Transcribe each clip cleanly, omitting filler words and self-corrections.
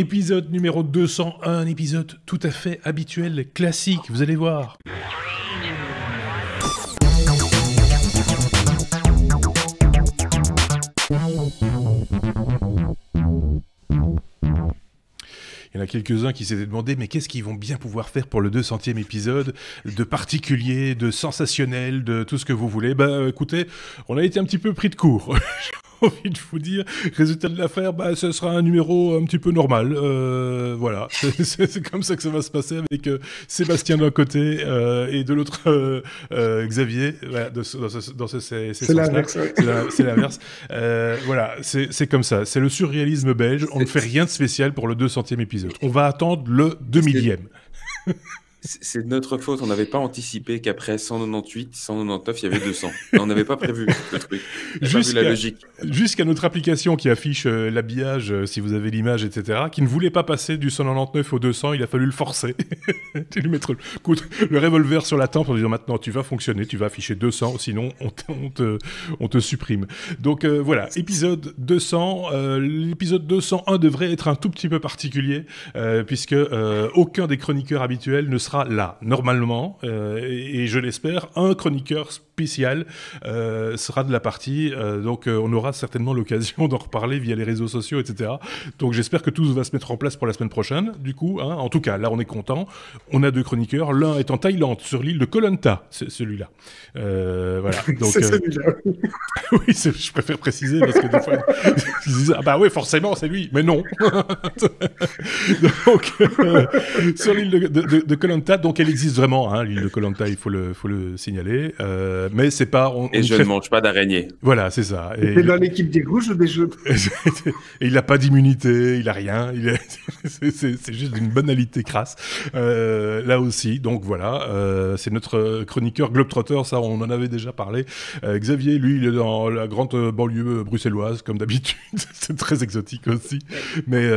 Épisode numéro 201, un épisode tout à fait habituel, classique, vous allez voir. Il y en a quelques-uns qui s'étaient demandé mais qu'est-ce qu'ils vont bien pouvoir faire pour le 200e épisode, de particulier, de sensationnel, de tout ce que vous voulez. Bah écoutez, on a été un petit peu pris de court. J'ai envie de vous dire, résultat de l'affaire, bah, ce sera un numéro un petit peu normal. Voilà, c'est comme ça que ça va se passer avec Sébastien d'un côté et de l'autre Xavier. Voilà, c'est l'inverse. Ouais. C'est l'inverse. Voilà, c'est comme ça. C'est le surréalisme belge. On ne fait rien de spécial pour le 200e épisode. On va attendre le 2000e. C'est de notre faute, on n'avait pas anticipé qu'après 198, 199, il y avait 200. On n'avait pas prévu le truc. On n'a pas vu la logique. Jusqu'à notre application qui affiche l'habillage, si vous avez l'image, etc., qui ne voulait pas passer du 199 au 200, il a fallu le forcer. Tu lui mettre le revolver sur la tempe en disant maintenant tu vas fonctionner, tu vas afficher 200, sinon on te supprime. Donc voilà, épisode 200. L'épisode 201 devrait être un tout petit peu particulier, puisque aucun des chroniqueurs habituels ne sera là, normalement, et je l'espère, un chroniqueur spécial sera de la partie, donc on aura certainement l'occasion d'en reparler via les réseaux sociaux, etc. Donc j'espère que tout va se mettre en place pour la semaine prochaine, du coup, hein. En tout cas, là on est content, on a deux chroniqueurs, l'un est en Thaïlande, sur l'île de Koh Lanta, c'est celui-là. Voilà. Donc, c'est celui-là. Oui, je préfère préciser, parce que des fois, ils disent, ah bah oui, forcément, c'est lui, mais non. Donc, sur l'île de Koh Lanta, donc elle existe vraiment, hein, l'île de Koh Lanta, il faut le signaler, mais c'est pas... Et je ne mange pas d'araignée. Voilà, c'est ça. Et t'es dans l'équipe des rouges ou des jaunes? Et il n'a pas d'immunité, il n'a rien, c'est juste d'une banalité crasse, là aussi, donc voilà, c'est notre chroniqueur Globetrotter, ça on en avait déjà parlé. Xavier, lui, il est dans la grande banlieue bruxelloise, comme d'habitude, c'est très exotique aussi, mais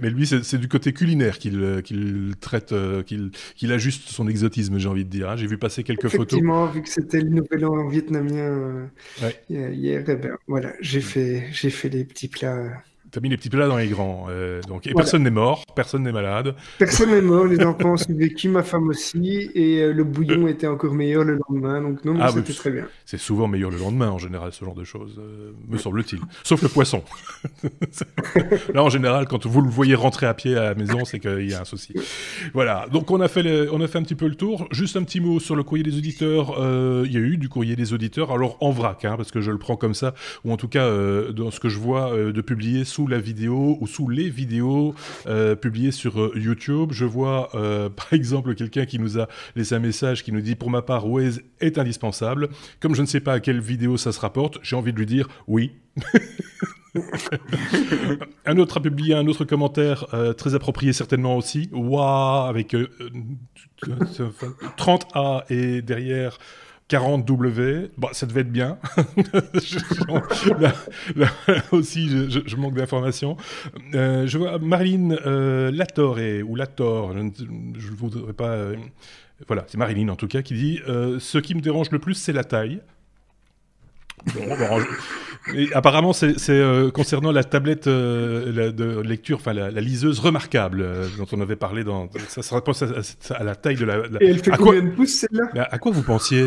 lui, c'est du côté culinaire qu'il traite, qu'il ajuste son exotisme, j'ai envie de dire. Hein. J'ai vu passer quelques photos. Effectivement, vu que c'était le nouvel an vietnamien hier, eh ben, voilà, j'ai fait les petits plats. T'as mis les petits plats dans les grands, donc, et voilà. Personne n'est mort, personne n'est malade. Personne n'est mort, les enfants ont survécu, ma femme aussi, et le bouillon était encore meilleur le lendemain, donc non, c'était très bien. C'est souvent meilleur le lendemain, en général, ce genre de choses, me semble-t-il. Sauf le poisson. Là, en général, quand vous le voyez rentrer à pied à la maison, c'est qu'il y a un souci. Voilà, donc on a fait un petit peu le tour. Juste un petit mot sur le courrier des auditeurs. Il y a eu du courrier des auditeurs, alors en vrac, hein, parce que je le prends comme ça, ou en tout cas, dans ce que je vois de publier sous la vidéo ou sous les vidéos publiées sur YouTube. Je vois par exemple quelqu'un qui nous a laissé un message qui nous dit pour ma part Waze est indispensable. Comme je ne sais pas à quelle vidéo ça se rapporte, j'ai envie de lui dire oui. Un autre a publié un autre commentaire très approprié certainement aussi. Waouh, avec 30A et derrière 40W, bon, ça devait être bien. Là aussi, je manque d'informations. Je vois Marilyn Latorre, ou Lator, je ne voudrais pas... voilà, c'est Marilyn en tout cas, qui dit « Ce qui me dérange le plus, c'est la taille. » Bon, et apparemment, c'est concernant la tablette de lecture, enfin la liseuse remarquable dont on avait parlé. Ça se rapporte à la taille de la... Et elle fait combien de pouces celle-là? À quoi vous pensiez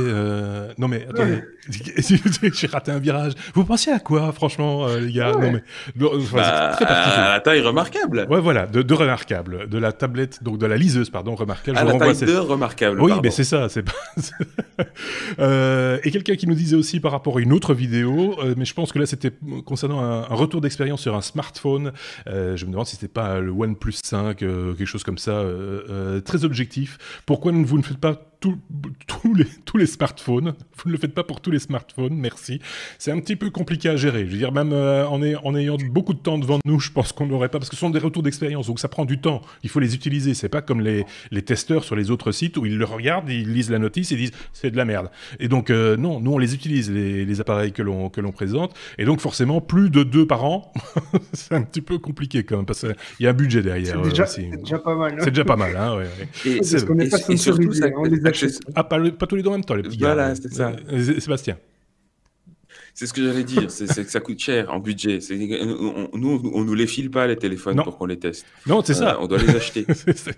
Non mais attendez, j'ai raté un virage. Vous pensiez à quoi, franchement, les gars? Non mais c'est très particulier. À la taille remarquable. Ouais, voilà, de remarquable, de la tablette, donc de la liseuse, pardon, remarquable. À la taille de remarquable. Oui, pardon. mais c'est ça. C'est pas... et quelqu'un qui nous disait aussi par rapport à une autre vidéo, mais je pense que là c'était concernant un retour d'expérience sur un smartphone. Je me demande si c'était pas le OnePlus 5, quelque chose comme ça, très objectif. Pourquoi vous ne faites pas tous les smartphones? Vous ne le faites pas pour tous les smartphones, merci. C'est un petit peu compliqué à gérer. Je veux dire, même en ayant beaucoup de temps devant nous, je pense qu'on n'aurait pas, parce que ce sont des retours d'expérience, donc ça prend du temps. Il faut les utiliser. C'est pas comme les testeurs sur les autres sites où ils le regardent, ils lisent la notice et disent c'est de la merde. Et donc non, nous on les utilise les appareils que l'on présente. Et donc forcément plus de 2 par an, c'est un petit peu compliqué quand même parce qu'il y a un budget derrière. C'est déjà pas mal. Hein. C'est déjà pas mal, hein. Ouais. Et surtout, pas tous les deux en même temps, les petits Voilà, gars. c'est ça. Sébastien. C'est ce que j'allais dire, c'est que ça coûte cher en budget. On nous les file pas, les téléphones, pour qu'on les teste. Non, c'est ça. On doit les acheter.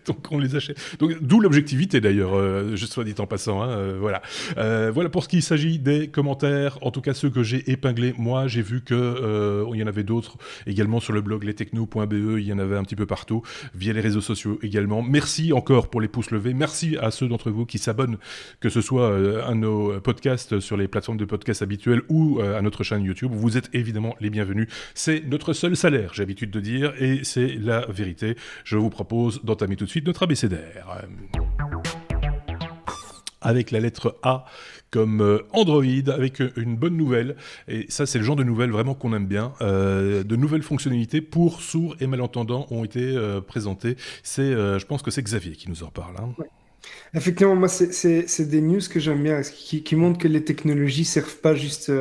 Donc on les achète. Donc d'où l'objectivité d'ailleurs, juste soit dit en passant. Voilà. Voilà pour ce qui s'agit des commentaires. En tout cas ceux que j'ai épinglés. Moi, j'ai vu que il y en avait d'autres également sur le blog lestechno.be. Il y en avait un petit peu partout, via les réseaux sociaux également. Merci encore pour les pouces levés. Merci à ceux d'entre vous qui s'abonnent, que ce soit à nos podcasts sur les plateformes de podcasts habituelles ou à notre chaîne YouTube. Vous êtes évidemment les bienvenus. C'est notre seul salaire, j'ai l'habitude de dire, et c'est la vérité. Je vous propose d'entamer tout de suite notre abécédaire. Avec la lettre A comme Android, avec une bonne nouvelle, et ça c'est le genre de nouvelles vraiment qu'on aime bien, de nouvelles fonctionnalités pour sourds et malentendants ont été présentées. Je pense que c'est Xavier qui nous en parle. Ouais. Effectivement, moi, c'est des news que j'aime bien, qui montrent que les technologies ne servent pas juste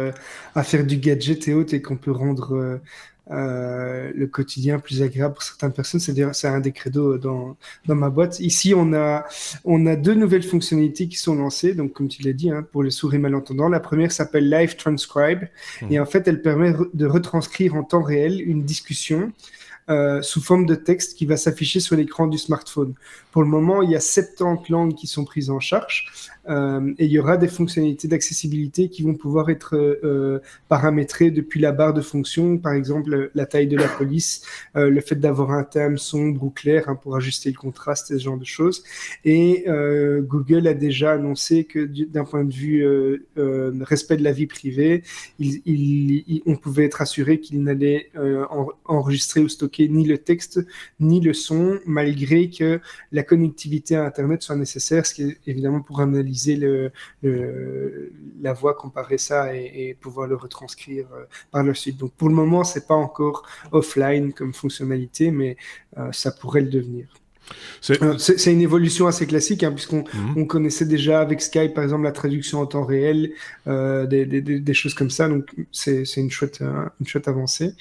à faire du gadget et autres, et qu'on peut rendre le quotidien plus agréable pour certaines personnes. C'est un des credos dans ma boîte. Ici, on a 2 nouvelles fonctionnalités qui sont lancées, donc comme tu l'as dit, pour les sourds et malentendants. La première s'appelle Live Transcribe, et en fait, elle permet de retranscrire en temps réel une discussion sous forme de texte qui va s'afficher sur l'écran du smartphone. Pour le moment, il y a 70 langues qui sont prises en charge et il y aura des fonctionnalités d'accessibilité qui vont pouvoir être paramétrées depuis la barre de fonction, par exemple la taille de la police, le fait d'avoir un thème sombre ou clair pour ajuster le contraste, ce genre de choses. Et Google a déjà annoncé que d'un point de vue respect de la vie privée, on pouvait être assuré qu'il n'allait enregistrer ou stocker ni le texte ni le son, malgré que la connectivité à Internet soit nécessaire, ce qui est évidemment pour analyser la voix, comparer ça et pouvoir le retranscrire par la suite. Donc pour le moment, c'est pas encore offline comme fonctionnalité, mais ça pourrait le devenir. C'est une évolution assez classique, puisqu'on connaissait déjà avec Skype, par exemple, la traduction en temps réel, des choses comme ça. Donc c'est une chouette avancée.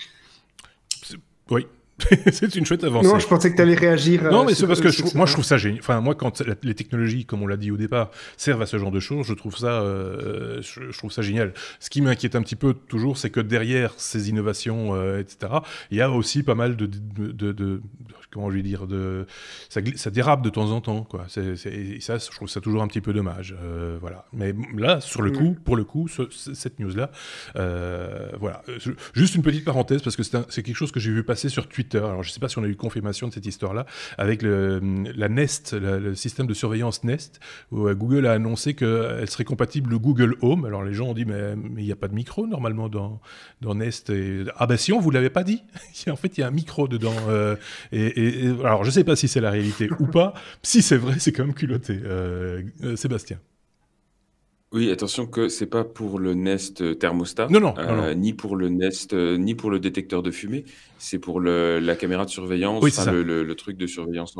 Oui. C'est une chouette avancée. Non, je pensais que tu allais réagir. Non, mais c'est parce que moi, je trouve ça génial. Enfin, moi, quand les technologies, comme on l'a dit au départ, servent à ce genre de choses, je trouve ça génial. Ce qui m'inquiète un petit peu toujours, c'est que derrière ces innovations, etc., il y a aussi pas mal de comment je vais dire, ça dérape de temps en temps, quoi. Et ça, je trouve ça toujours un petit peu dommage. Voilà. Mais là, pour le coup, cette news-là, voilà. Juste une petite parenthèse, parce que c'est quelque chose que j'ai vu passer sur Twitter. Alors, je ne sais pas si on a eu confirmation de cette histoire-là, avec la Nest, le système de surveillance Nest, où Google a annoncé qu'elle serait compatible Google Home. Alors, les gens ont dit, mais il n'y a pas de micro, normalement, dans Nest. Ah ben si, on ne vous l'avait pas dit. En fait, il y a un micro dedans. Alors, je ne sais pas si c'est la réalité ou pas. Si c'est vrai, c'est quand même culotté. Sébastien. Oui, attention que c'est pas pour le Nest thermostat, non. ni pour le Nest, ni pour le détecteur de fumée. C'est pour la caméra de surveillance, oui, le truc de surveillance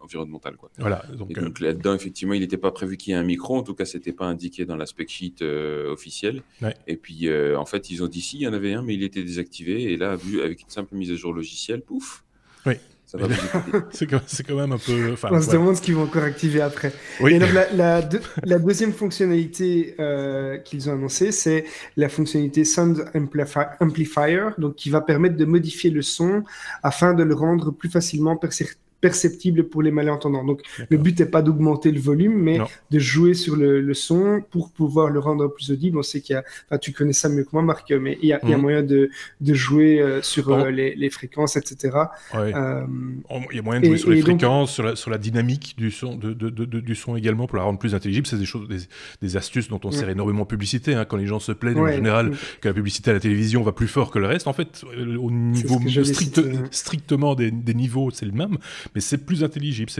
environnementale, quoi. Voilà. Donc là-dedans, effectivement, il n'était pas prévu qu'il y ait un micro. En tout cas, c'était pas indiqué dans la spec sheet officielle. Ouais. Et puis, en fait, ils ont dit si, il y en avait un, mais il était désactivé. Et là, avec une simple mise à jour logicielle, pouf. Oui. Ça va c'est quand même un peu... On se demande ce qu'ils vont encore activer après. Oui. Et donc, la deuxième fonctionnalité qu'ils ont annoncée, c'est la fonctionnalité Sound Amplifier, donc qui va permettre de modifier le son afin de le rendre plus facilement perceptible pour les malentendants. Donc, le but n'est pas d'augmenter le volume, mais de jouer sur le son pour pouvoir le rendre plus audible. On sait qu'il y a... Enfin, tu connais ça mieux que moi, Marc, mais il y a moyen de jouer sur les fréquences, etc. Ouais. Il y a moyen de jouer sur les fréquences, sur la dynamique du son, du son également, pour la rendre plus intelligible. C'est des astuces dont on sert énormément publicité. Quand les gens se plaignent en général que la publicité à la télévision va plus fort que le reste, en fait, au niveau strictement des niveaux, c'est le même. Mais c'est plus intelligible,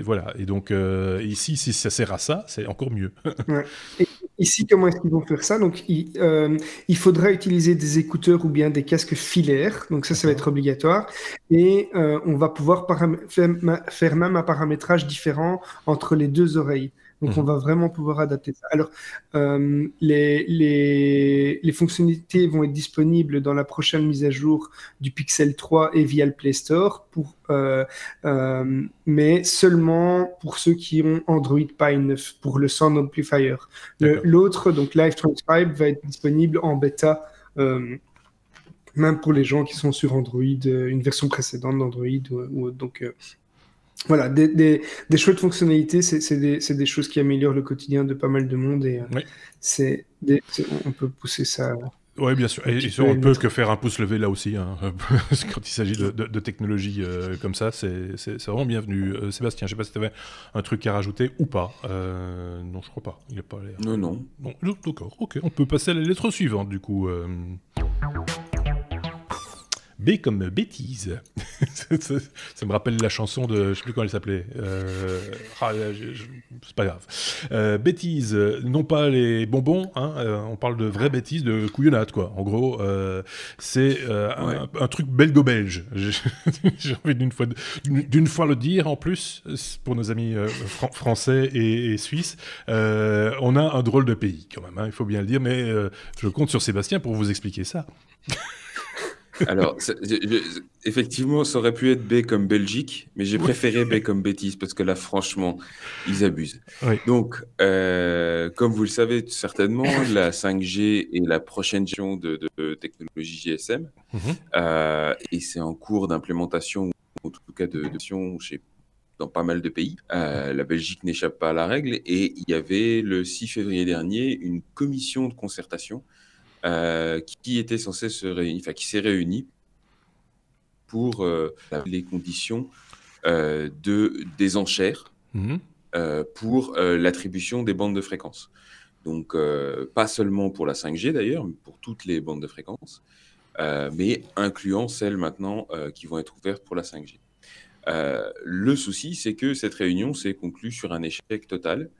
voilà. Et donc ici, si ça sert à ça, c'est encore mieux. Ouais. Et ici, comment est-ce qu'ils vont faire ça? Donc, il faudra utiliser des écouteurs ou bien des casques filaires. Donc ça va être obligatoire. Et on va pouvoir faire même un paramétrage différent entre les 2 oreilles. Donc, on va vraiment pouvoir adapter ça. Alors, les fonctionnalités vont être disponibles dans la prochaine mise à jour du Pixel 3 et via le Play Store, mais seulement pour ceux qui ont Android Pie 9, pour le Sound Amplifier. L'autre, donc Live Transcribe, va être disponible en bêta, même pour les gens qui sont sur Android, une version précédente d'Android. Donc, voilà, des chouettes fonctionnalités, c'est des choses qui améliorent le quotidien de pas mal de monde et on peut pousser ça. Oui, bien sûr. Et on ne peut que faire un pouce levé là aussi. Hein. Quand il s'agit de technologie comme ça, c'est vraiment bienvenu. Sébastien, je ne sais pas si tu avais un truc à rajouter ou pas. Non, je crois pas. Il a pas l'air. Non. Bon, d'accord, ok. On peut passer à la lettre suivante, du coup. B comme bêtise. Ça me rappelle la chanson de... Je ne sais plus comment elle s'appelait. C'est pas grave. Bêtise, non pas les bonbons, hein, on parle de vraies bêtises, de couillonnade, quoi. En gros, c'est un truc belgo-belge. J'ai envie d'une fois le dire, en plus, pour nos amis français et suisses. On a un drôle de pays, quand même, hein, il faut bien le dire, mais je compte sur Sébastien pour vous expliquer ça. Alors, effectivement, ça aurait pu être B comme Belgique, mais j'ai préféré B comme bêtise parce que là, franchement, ils abusent. Oui. Donc, comme vous le savez certainement, la 5G est la prochaine génération de technologie GSM et c'est en cours d'implémentation, ou en tout cas de version dans pas mal de pays. La Belgique n'échappe pas à la règle et il y avait le 6 février dernier une commission de concertation qui était censé qui s'est réuni pour les conditions des enchères pour l'attribution des bandes de fréquences. Donc, pas seulement pour la 5G d'ailleurs, mais pour toutes les bandes de fréquences, mais incluant celles maintenant qui vont être ouvertes pour la 5G. Le souci, c'est que cette réunion s'est conclue sur un échec total,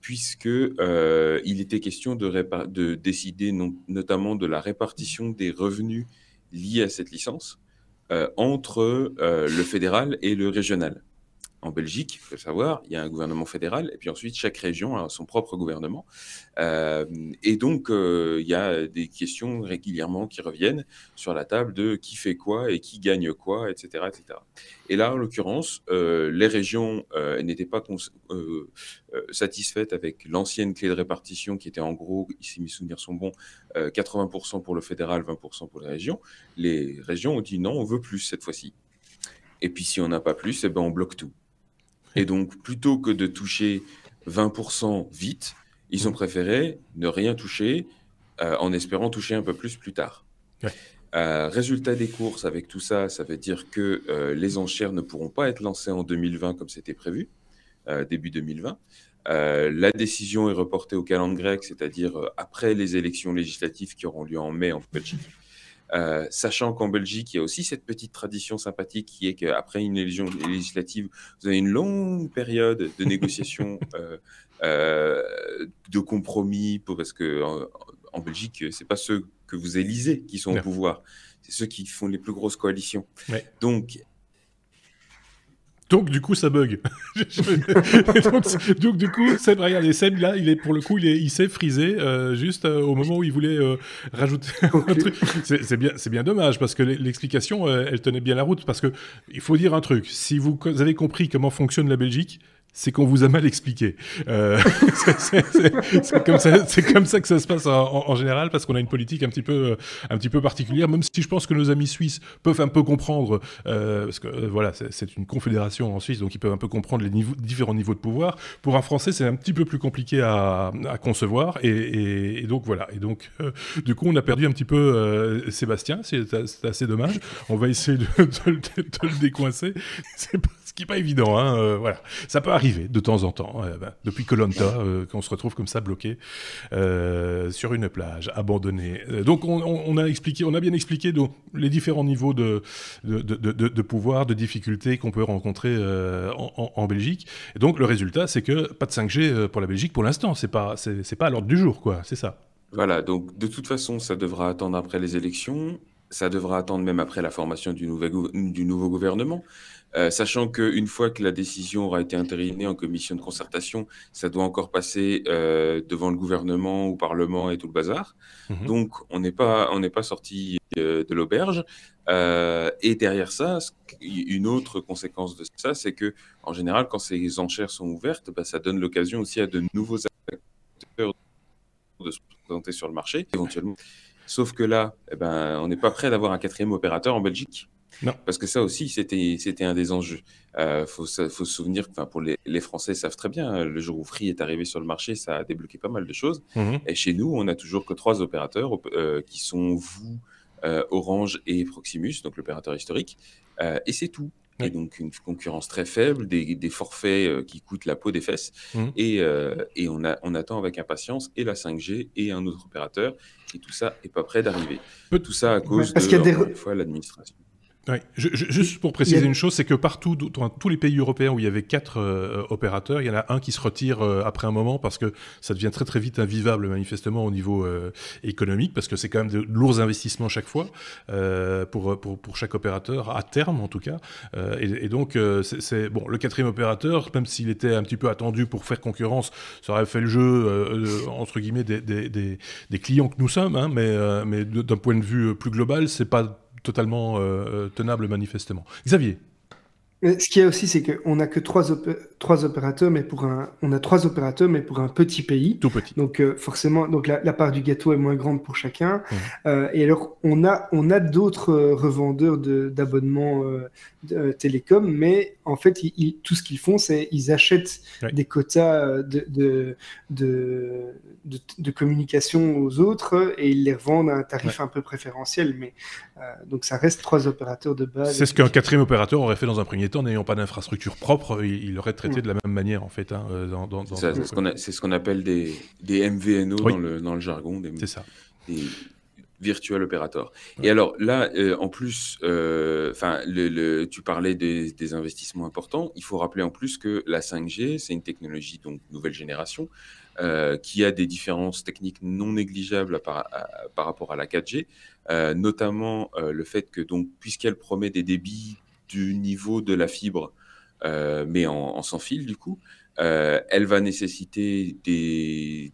puisque il était question de décider notamment de la répartition des revenus liés à cette licence entre le fédéral et le régional. En Belgique, il faut le savoir, il y a un gouvernement fédéral, et puis ensuite, chaque région a son propre gouvernement. Et donc, il y a des questions régulièrement qui reviennent sur la table de qui fait quoi et qui gagne quoi, etc. etc. Et là, en l'occurrence, les régions n'étaient pas satisfaites avec l'ancienne clé de répartition qui était en gros, si mes souvenirs sont bons, 80% pour le fédéral, 20% pour les régions. Les régions ont dit non, on veut plus cette fois-ci. Et puis, si on n'a pas plus, eh ben, on bloque tout. Et donc, plutôt que de toucher 20% vite, ils ont préféré ne rien toucher en espérant toucher un peu plus tard. Ouais. Résultat des courses, avec tout ça, ça veut dire que les enchères ne pourront pas être lancées en 2020 comme c'était prévu, début 2020. La décision est reportée au calendrier grec, c'est-à-dire après les élections législatives qui auront lieu en mai en Belgique. Sachant qu'en Belgique, il y a aussi cette petite tradition sympathique qui est qu'après une élection législative, vous avez une longue période de négociation, de compromis, parce que en Belgique, c'est pas ceux que vous élisez qui sont au pouvoir, c'est ceux qui font les plus grosses coalitions. Ouais. Donc, du coup, ça bug. donc, du coup, Seb, regardez, Seb, là, il s'est frisé juste au moment où il voulait rajouter un truc. C'est bien dommage, parce que l'explication, elle tenait bien la route, parce que il faut dire un truc. Si vous avez compris comment fonctionne la Belgique, c'est qu'on vous a mal expliqué. C'est comme ça que ça se passe en général, parce qu'on a une politique un petit peu particulière, même si je pense que nos amis suisses peuvent un peu comprendre, parce que voilà, c'est une confédération en Suisse, donc ils peuvent un peu comprendre les différents niveaux de pouvoir. Pour un Français, c'est un petit peu plus compliqué à concevoir, et donc voilà. Et donc, du coup, on a perdu un petit peu Sébastien, c'est assez dommage. On va essayer de le décoincer. Ce qui n'est pas évident, hein, voilà. Ça peut arriver de temps en temps, depuis Koh-Lanta, qu'on se retrouve comme ça bloqué sur une plage, abandonné. Donc on a bien expliqué donc, les différents niveaux de pouvoir, de difficultés qu'on peut rencontrer en Belgique. Et donc le résultat, c'est que pas de 5G pour la Belgique pour l'instant. C'est pas à l'ordre du jour, quoi. C'est ça. Voilà, donc de toute façon, ça devra attendre après les élections. ça devra attendre même après la formation du nouveau gouvernement. Sachant qu'une fois que la décision aura été entérinée en commission de concertation, ça doit encore passer devant le gouvernement, au Parlement et tout le bazar. Donc, on n'est pas sorti de l'auberge. Et derrière ça, une autre conséquence de ça, c'est que en général, quand ces enchères sont ouvertes, ça donne l'occasion aussi à de nouveaux acteurs de se présenter sur le marché, éventuellement. Sauf que là, on n'est pas prêt d'avoir un 4e opérateur en Belgique. Non. Parce que ça aussi, c'était un des enjeux. Faut se souvenir que pour les Français savent très bien, le jour où Free est arrivé sur le marché, ça a débloqué pas mal de choses. Et chez nous, on n'a toujours que 3 opérateurs qui sont vous, Orange et Proximus, donc l'opérateur historique. Et c'est tout. Et donc une concurrence très faible, des forfaits qui coûtent la peau des fesses. Et on attend avec impatience et la 5G et un autre opérateur. Et tout ça n'est pas prêt d'arriver. Tout ça à cause encore une fois, l'administration. Oui. Juste pour préciser une chose, c'est que partout, dans tous les pays européens où il y avait 4 opérateurs, il y en a un qui se retire après un moment parce que ça devient très très vite invivable manifestement au niveau économique, parce que c'est quand même de lourds investissements chaque fois pour chaque opérateur, à terme en tout cas. Et donc, c'est bon, le 4e opérateur, même s'il était un petit peu attendu pour faire concurrence, ça aurait fait le jeu, entre guillemets, des clients que nous sommes, hein, mais d'un point de vue plus global, c'est pas totalement tenable manifestement. Xavier. Ce qu'il y a aussi, c'est qu'on n'a que 3 opérateurs, mais on a 3 opérateurs, mais pour un petit pays. Tout petit. Donc forcément, donc la part du gâteau est moins grande pour chacun. Et alors, on a d'autres revendeurs d'abonnements télécom, mais en fait, tout ce qu'ils font, c'est ils achètent des quotas de communication aux autres et ils les revendent à un tarif un peu préférentiel. Mais donc ça reste 3 opérateurs de base. C'est ce qu'un 4e opérateur aurait fait dans un premier temps, n'ayant pas d'infrastructure propre, il l'aurait traité de la même manière en fait. Hein, c'est ce qu'on appelle des MVNO dans le jargon. C'est ça. Des virtual operators. Et alors là, en plus, tu parlais des investissements importants. Il faut rappeler en plus que la 5G, c'est une technologie donc nouvelle génération qui a des différences techniques non négligeables par rapport à la 4G, notamment le fait que donc puisqu'elle promet des débits du niveau de la fibre, mais en sans fil du coup, elle va nécessiter des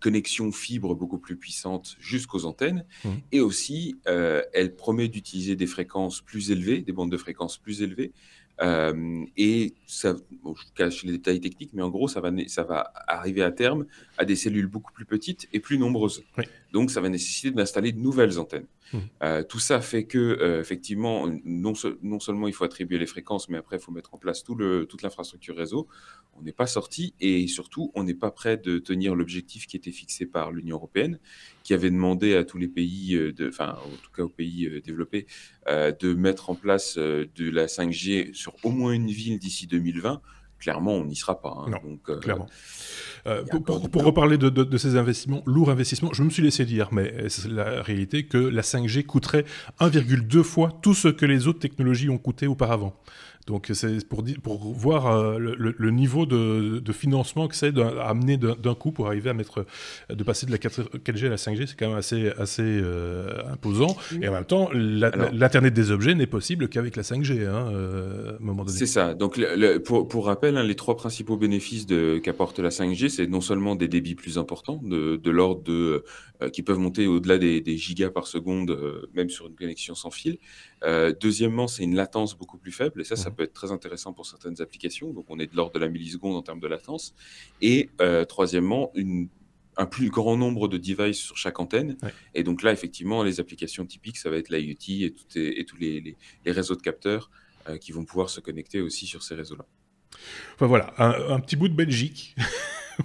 connexions fibres beaucoup plus puissantes jusqu'aux antennes. Et aussi, elle promet d'utiliser des fréquences plus élevées, des bandes de fréquences plus élevées. Et ça, je cache les détails techniques, mais en gros, ça va arriver à terme à des cellules beaucoup plus petites et plus nombreuses. Donc, ça va nécessiter d'installer de nouvelles antennes. Tout ça fait que, effectivement, non seulement il faut attribuer les fréquences, mais après, il faut mettre en place toute l'infrastructure réseau. On n'est pas sorti et surtout, on n'est pas prêt de tenir l'objectif qui était fixé par l'Union européenne, qui avait demandé à tous les pays, en tout cas aux pays développés, de mettre en place de la 5G sur au moins une ville d'ici 2020. Clairement, on n'y sera pas. Hein. Non, donc, clairement. Pour reparler de ces investissements, lourds investissements, je me suis laissé dire, mais c'est la réalité, que la 5G coûterait 1,2 fois tout ce que les autres technologies ont coûté auparavant. Donc c'est pour voir le niveau de financement que c'est d'amener d'un coup pour arriver de passer de la 4G à la 5G, c'est quand même assez imposant. Et en même temps, l'Internet des objets n'est possible qu'avec la 5G, à un moment donné. C'est ça. Donc pour rappel, les 3 principaux bénéfices qu'apporte la 5G, c'est non seulement des débits plus importants, de l'ordre qui peuvent monter au-delà des gigas par seconde, même sur une connexion sans fil. Deuxièmement, c'est une latence beaucoup plus faible, et ça peut être très intéressant pour certaines applications. Donc, on est de l'ordre de la milliseconde en termes de latence. Et troisièmement, un plus grand nombre de devices sur chaque antenne. Et donc là, effectivement, les applications typiques, ça va être l'IoT et tous les réseaux de capteurs qui vont pouvoir se connecter aussi sur ces réseaux-là. Enfin voilà, un petit bout de Belgique.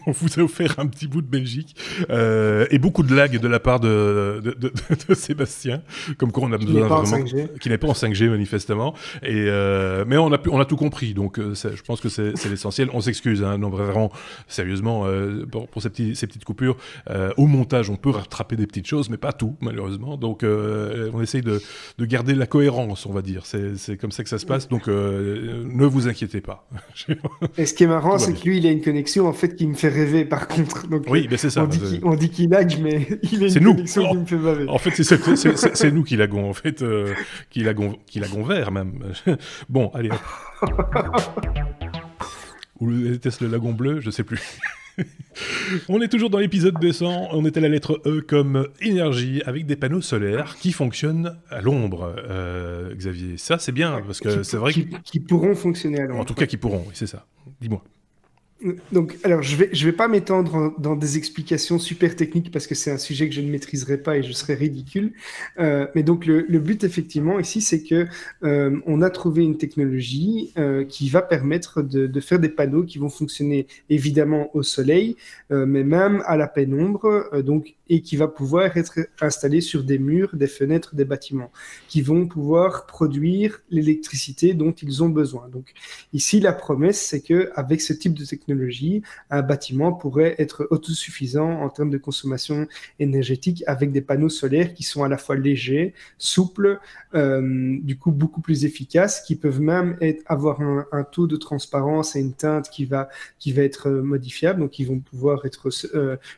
On vous a offert un petit bout de Belgique et beaucoup de lag de la part de Sébastien, comme quoi on a besoin vraiment qui n'est pas en 5G manifestement. Mais on a tout compris, donc je pense que c'est l'essentiel. On s'excuse, hein, non vraiment sérieusement pour ces petites coupures. Au montage, on peut rattraper des petites choses, mais pas tout malheureusement. Donc on essaye de garder la cohérence, on va dire. C'est comme ça que ça se passe. Donc ne vous inquiétez pas. Et ce qui est marrant, c'est que lui, il a une connexion en fait qui me fait rêver par contre. Donc, oui, mais c'est ça. On dit qu'il lag, mais il a une connexion qui me fait baver. En fait, c'est nous qui lagons, en fait, qui lagons vert même. Bon, allez. Ou était-ce le lagon bleu? Je sais plus. On est toujours dans l'épisode 200, on est à la lettre E comme énergie, avec des panneaux solaires qui fonctionnent à l'ombre, Xavier. Ça, c'est bien, parce que c'est vrai qui pourront fonctionner à l'ombre. En tout cas, qui pourront, oui, c'est ça. Dis-moi. Donc, alors, je vais pas m'étendre dans des explications super techniques parce que c'est un sujet que je ne maîtriserai pas et je serais ridicule. Mais donc, le but, effectivement, ici, c'est que on a trouvé une technologie qui va permettre de faire des panneaux qui vont fonctionner évidemment au soleil, mais même à la pénombre, et qui va pouvoir être installé sur des murs, des fenêtres, des bâtiments, qui vont pouvoir produire l'électricité dont ils ont besoin. Donc, ici, la promesse, c'est que avec ce type de technologie, un bâtiment pourrait être autosuffisant en termes de consommation énergétique avec des panneaux solaires qui sont à la fois légers, souples, du coup beaucoup plus efficaces, qui peuvent même avoir un taux de transparence et une teinte qui va être modifiable, donc ils vont pouvoir être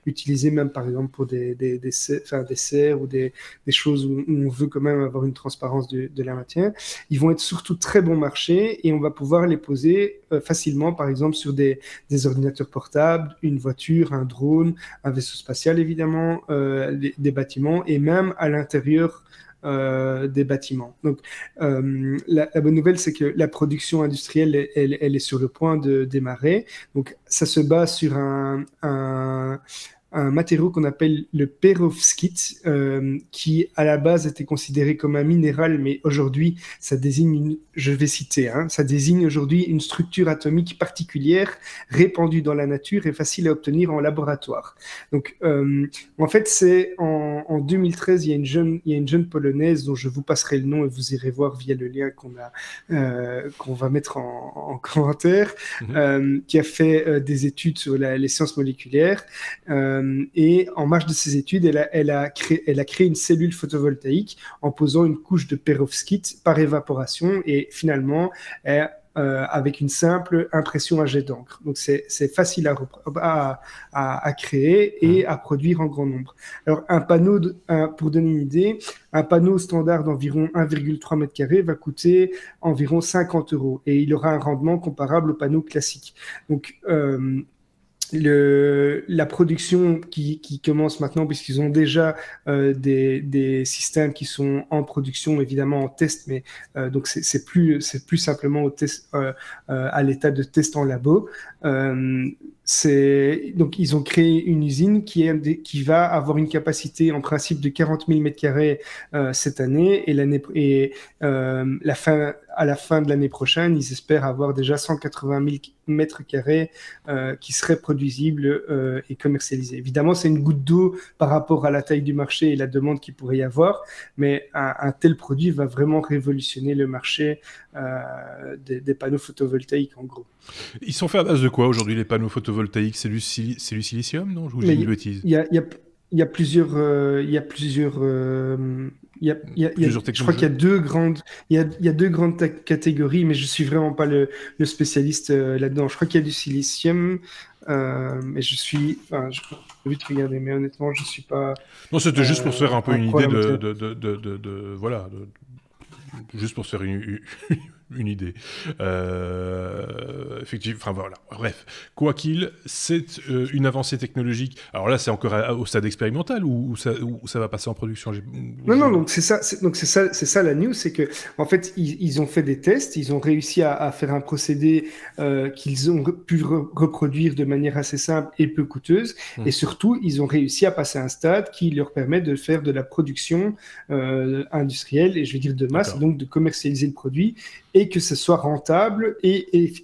utilisés même par exemple pour des serres ou des choses où on veut quand même avoir une transparence de la matière. Ils vont être surtout très bon marché et on va pouvoir les poser facilement, par exemple, sur des ordinateurs portables, une voiture, un drone, un vaisseau spatial, évidemment, des bâtiments et même à l'intérieur des bâtiments. Donc, la bonne nouvelle, c'est que la production industrielle, elle est sur le point de démarrer. Donc, ça se base sur un matériau qu'on appelle le perovskite, qui à la base était considéré comme un minéral, mais aujourd'hui ça désigne, je vais citer, ça désigne aujourd'hui une structure atomique particulière, répandue dans la nature et facile à obtenir en laboratoire. Donc en fait c'est en 2013, il y a une jeune polonaise dont je vous passerai le nom et vous irez voir via le lien qu'on va mettre en commentaire, qui a fait des études sur les sciences moléculaires. Et en marge de ses études, elle a créé une cellule photovoltaïque en posant une couche de perovskite par évaporation et finalement avec une simple impression à jet d'encre. Donc c'est facile à créer et à produire en grand nombre. Alors un panneau, pour donner une idée, un panneau standard d'environ 1,3 m² va coûter environ 50 € et il aura un rendement comparable au panneau classique. Donc la production qui commence maintenant, puisqu'ils ont déjà des systèmes qui sont en production, évidemment en test, mais donc c'est plus simplement au test, à l'état de test en labo. Donc ils ont créé une usine qui va avoir une capacité en principe de 40 000 m² cette année et à la fin de l'année prochaine, ils espèrent avoir déjà 180 000 m² qui seraient produisibles et commercialisés. Évidemment, c'est une goutte d'eau par rapport à la taille du marché et la demande qu'il pourrait y avoir, mais un tel produit va vraiment révolutionner le marché des panneaux photovoltaïques, en gros. Ils sont faits à base de quoi aujourd'hui, les panneaux photovoltaïques? C'est du silicium, non? Je vous dis une bêtise. Il y a plusieurs je crois qu'il y a deux grandes catégories, mais je suis vraiment pas le spécialiste là-dedans. Je crois qu'il y a du silicium, mais je vais vite regarder, mais honnêtement, je suis pas. Non, c'était juste pour se faire un peu une idée juste pour se faire une idée. Effectivement, enfin voilà, bref. Quoi qu'il, c'est une avancée technologique. Alors là, c'est encore au stade expérimental ou ça va passer en production? Non, donc c'est ça la news, c'est que en fait, ils ont fait des tests, ils ont réussi à faire un procédé qu'ils ont pu reproduire de manière assez simple et peu coûteuse, et surtout, ils ont réussi à passer à un stade qui leur permet de faire de la production industrielle, et je vais dire de masse, donc de commercialiser le produit, et que ce soit rentable et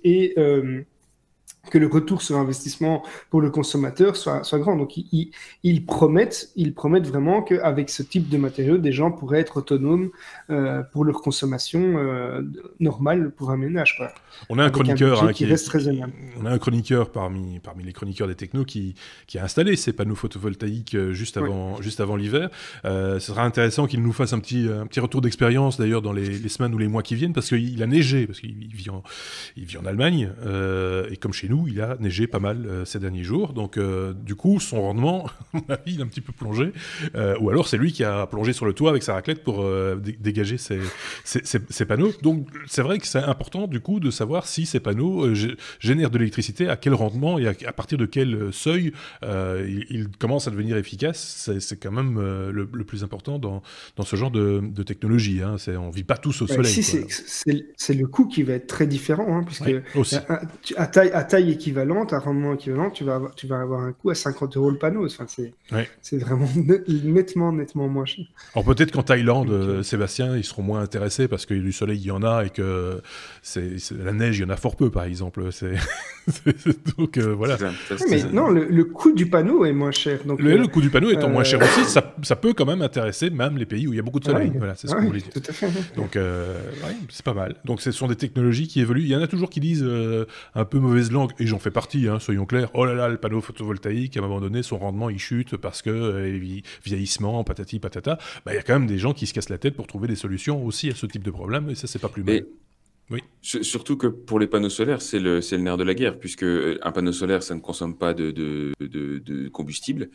que le retour sur investissement pour le consommateur soit grand. Donc, ils promettent vraiment qu'avec ce type de matériaux, des gens pourraient être autonomes pour leur consommation normale pour un ménage, quoi. On a un chroniqueur qui reste raisonnable. On a un chroniqueur parmi les chroniqueurs des technos qui a installé ces panneaux photovoltaïques juste avant l'hiver. Ce sera intéressant qu'il nous fasse un petit retour d'expérience d'ailleurs dans les semaines ou les mois qui viennent, parce qu'il a neigé, parce qu'il vit en Allemagne, et comme chez nous, nous, il a neigé pas mal ces derniers jours. Donc, du coup, son rendement, à mon avis, il a un petit peu plongé. Ou alors, c'est lui qui a plongé sur le toit avec sa raclette pour dégager ses panneaux. Donc, c'est vrai que c'est important, du coup, de savoir si ces panneaux génèrent de l'électricité, à quel rendement et à partir de quel seuil ils commencent à devenir efficaces. C'est quand même le plus important dans ce genre de technologie. Hein. On ne vit pas tous au soleil. Ici, c'est le coût qui va être très différent, hein, puisque aussi. À taille équivalente, à rendement équivalent, tu vas avoir un coût à 50 € le panneau. Enfin, c'est vraiment nettement moins cher. Alors peut-être qu'en Thaïlande, Sébastien, ils seront moins intéressés parce que du soleil, il y en a et que la neige, il y en a fort peu, par exemple. Donc voilà. Mais non, le coût du panneau est moins cher. Donc, le coût du panneau étant moins cher aussi, ça peut quand même intéresser même les pays où il y a beaucoup de soleil. Voilà, c'est ce qu'on voulait dire. Tout à fait. Donc c'est pas mal. Donc ce sont des technologies qui évoluent. Il y en a toujours qui disent un peu mauvaise langue, et j'en fais partie, hein, soyons clairs. Oh là là, le panneau photovoltaïque, à un moment donné, son rendement il chute parce que vieillissement, patati patata. Il y a quand même des gens qui se cassent la tête pour trouver des solutions aussi à ce type de problème, et ça c'est pas plus mal. Oui. Surtout que pour les panneaux solaires, c'est le nerf de la guerre, puisque un panneau solaire, ça ne consomme pas de combustible.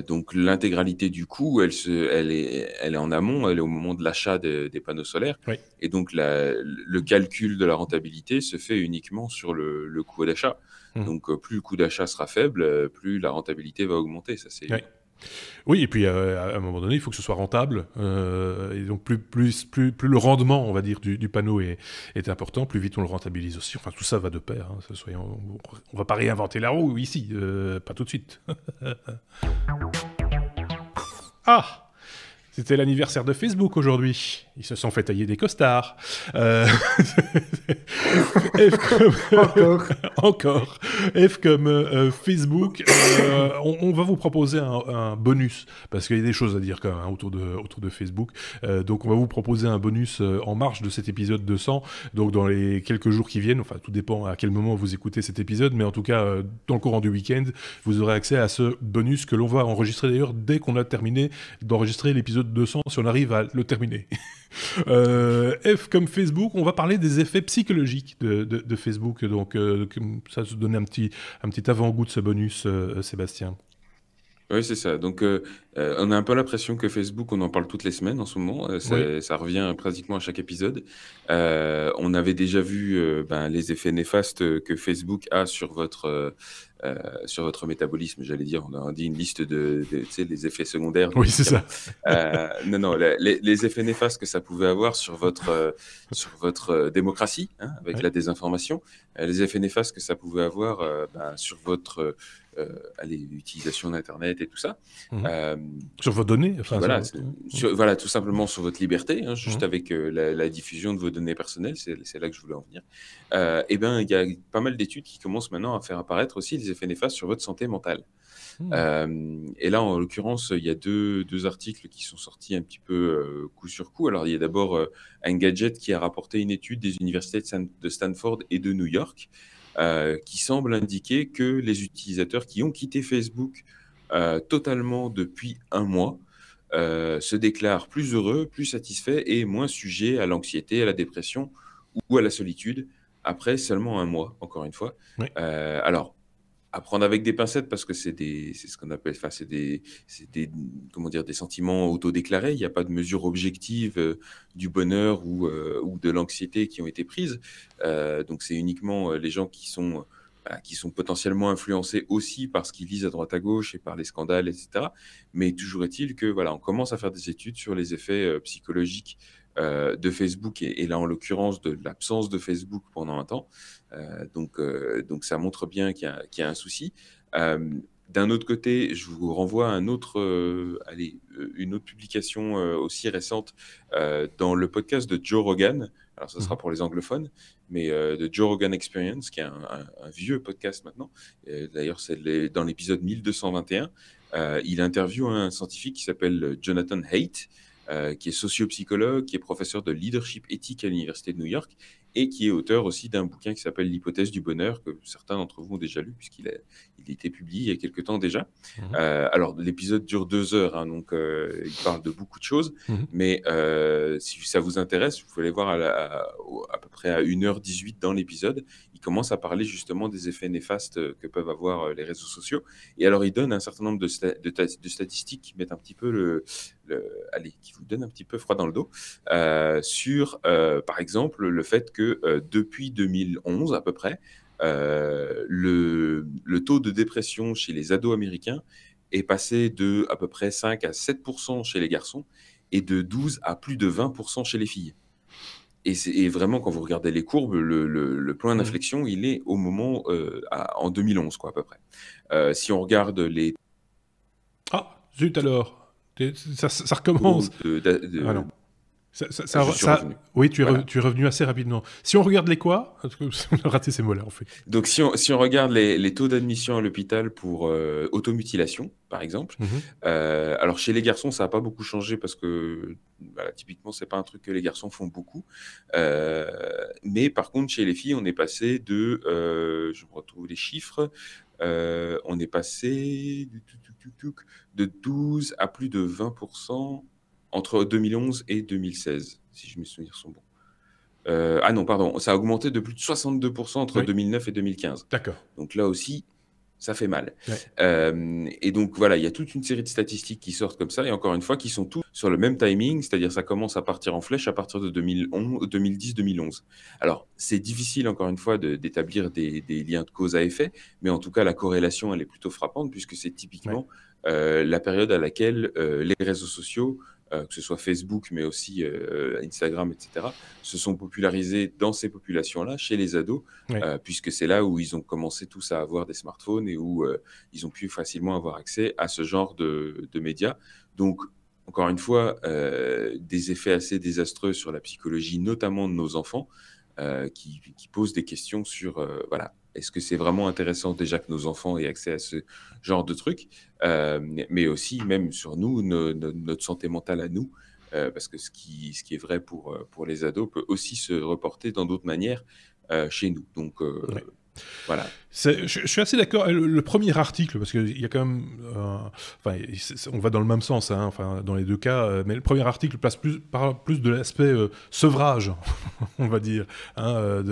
Donc l'intégralité du coût, elle est en amont, elle est au moment de l'achat des panneaux solaires. Oui. Et donc le calcul de la rentabilité se fait uniquement sur le coût d'achat. Donc plus le coût d'achat sera faible, plus la rentabilité va augmenter. Ça, c'est... Oui, et puis à un moment donné, il faut que ce soit rentable. Et donc plus le rendement, on va dire, du panneau est important, plus vite on le rentabilise aussi. Enfin, tout ça va de pair. Hein, on va pas réinventer la roue ici, pas tout de suite. Ah! C'était l'anniversaire de Facebook aujourd'hui. Ils se sont fait tailler des costards. Encore. F comme Facebook. On va vous proposer un bonus, parce qu'il y a des choses à dire quand même autour de Facebook. Donc on va vous proposer un bonus en marge de cet épisode 200. Donc dans les quelques jours qui viennent, enfin tout dépend à quel moment vous écoutez cet épisode, mais en tout cas dans le courant du week-end, vous aurez accès à ce bonus que l'on va enregistrer d'ailleurs dès qu'on a terminé d'enregistrer l'épisode 200, si on arrive à le terminer. F comme Facebook, on va parler des effets psychologiques de Facebook, donc ça se donne un petit avant-goût de ce bonus, Sébastien. Oui, c'est ça. Donc, on a un peu l'impression que Facebook, on en parle toutes les semaines en ce moment. Ça revient pratiquement à chaque épisode. On avait déjà vu les effets néfastes que Facebook a sur votre métabolisme, j'allais dire. On a dit une liste de les effets secondaires. Oui, c'est ça. Non, les effets néfastes que ça pouvait avoir sur votre démocratie, hein, avec la désinformation. Les effets néfastes que ça pouvait avoir sur votre utilisation d'Internet et tout ça. Sur vos données, enfin, voilà, tout simplement sur votre liberté, hein, juste avec la diffusion de vos données personnelles, c'est là que je voulais en venir. Il y a pas mal d'études qui commencent maintenant à faire apparaître aussi des effets néfastes sur votre santé mentale. Et là, en l'occurrence, il y a deux articles qui sont sortis un petit peu coup sur coup. Alors, il y a d'abord Engadget qui a rapporté une étude des universités de Stanford et de New York qui semble indiquer que les utilisateurs qui ont quitté Facebook totalement depuis un mois se déclarent plus heureux, plus satisfaits et moins sujets à l'anxiété, à la dépression ou à la solitude après seulement un mois, encore une fois. Oui. Alors, à prendre avec des pincettes parce que c'est ce qu'on appelle, c'est des sentiments autodéclarés. Il n'y a pas de mesure objective du bonheur ou de l'anxiété qui ont été prises. Donc c'est uniquement les gens qui sont potentiellement influencés aussi par ce qu'ils lisent à droite à gauche et par les scandales, etc. Mais toujours est-il que on commence à faire des études sur les effets psychologiques de Facebook et là en l'occurrence de l'absence de Facebook pendant un temps. Donc ça montre bien qu'il y a un souci. D'un autre côté, je vous renvoie à une autre publication aussi récente dans le podcast de Joe Rogan. Alors, ça sera pour les anglophones, mais de Joe Rogan Experience, qui est un vieux podcast maintenant. D'ailleurs, c'est dans l'épisode 1221. Il interviewe un scientifique qui s'appelle Jonathan Haidt, qui est sociopsychologue, qui est professeur de leadership éthique à l'Université de New York. et qui est auteur aussi d'un bouquin qui s'appelle L'hypothèse du bonheur, que certains d'entre vous ont déjà lu, puisqu'il a été publié il y a quelques temps déjà. Alors, l'épisode dure 2 heures, hein, donc il parle de beaucoup de choses, mais si ça vous intéresse, vous pouvez aller voir à peu près à 1h18 dans l'épisode. Il commence à parler justement des effets néfastes que peuvent avoir les réseaux sociaux. Et alors, il donne un certain nombre de statistiques qui mettent un petit peu allez, qui vous donnent un petit peu froid dans le dos, sur, par exemple, le fait que depuis 2011 à peu près, le taux de dépression chez les ados américains est passé de à peu près 5 à 7% chez les garçons et de 12 à plus de 20% chez les filles. Et vraiment, quand vous regardez les courbes, le point d'inflexion, il est au moment en 2011, quoi, à peu près. Si on regarde les... Ah, zut alors. Ça recommence. Ah non. Oui, tu es revenu assez rapidement. Si on regarde les quoi, on a raté ces mots-là en fait. Donc si on regarde les taux d'admission à l'hôpital pour automutilation, par exemple, alors chez les garçons, ça n'a pas beaucoup changé parce que typiquement, c'est pas un truc que les garçons font beaucoup. Mais par contre, chez les filles, on est passé de, je me retrouve les chiffres, on est passé de 12 à plus de 20% entre 2011 et 2016, si je mes souvenirs sont bons. Ah non, pardon, ça a augmenté de plus de 62% entre 2009 et 2015. D'accord. Donc là aussi, ça fait mal. Et donc voilà, il y a toute une série de statistiques qui sortent comme ça, et encore une fois, qui sont tous sur le même timing, c'est-à-dire ça commence à partir en flèche à partir de 2010-2011. Alors, c'est difficile, encore une fois, d'établir des liens de cause à effet, mais en tout cas, la corrélation, elle est plutôt frappante, puisque c'est typiquement la période à laquelle les réseaux sociaux, que ce soit Facebook, mais aussi Instagram, etc., se sont popularisés dans ces populations-là, chez les ados, puisque c'est là où ils ont commencé tous à avoir des smartphones et où ils ont pu facilement avoir accès à ce genre de médias. Donc, encore une fois, des effets assez désastreux sur la psychologie, notamment de nos enfants, qui posent des questions sur, voilà, est-ce que c'est vraiment intéressant déjà que nos enfants aient accès à ce genre de trucs, mais aussi même sur nous, notre santé mentale à nous, parce que ce qui est vrai pour les ados peut aussi se reporter dans d'autres manières chez nous. Donc, voilà. Je suis assez d'accord. Le premier article, parce qu'il y a quand même... on va dans le même sens, hein, dans les deux cas, mais le premier article parle plus de l'aspect sevrage, on va dire. Hein,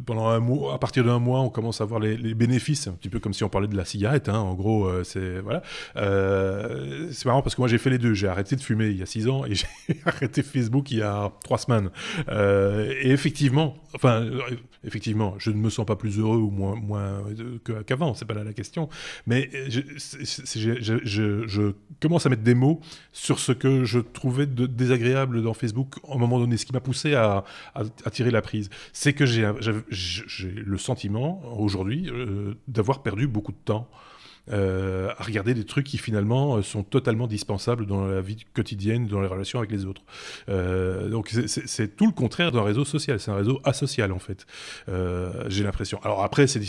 pendant un mois, à partir d'un mois, on commence à voir les bénéfices, un petit peu comme si on parlait de la cigarette. Hein, en gros, c'est marrant parce que moi, j'ai fait les deux. J'ai arrêté de fumer il y a 6 ans et j'ai arrêté Facebook il y a 3 semaines. Et effectivement, je ne me sens pas plus heureux ou moins qu'avant, c'est pas là la question, mais je commence à mettre des mots sur ce que je trouvais désagréable dans Facebook à un moment donné, ce qui m'a poussé à tirer la prise. C'est que j'ai le sentiment aujourd'hui d'avoir perdu beaucoup de temps à regarder des trucs qui finalement sont totalement dispensables dans la vie quotidienne, dans les relations avec les autres. Donc c'est tout le contraire d'un réseau social, c'est un réseau asocial en fait, j'ai l'impression. Alors après c'est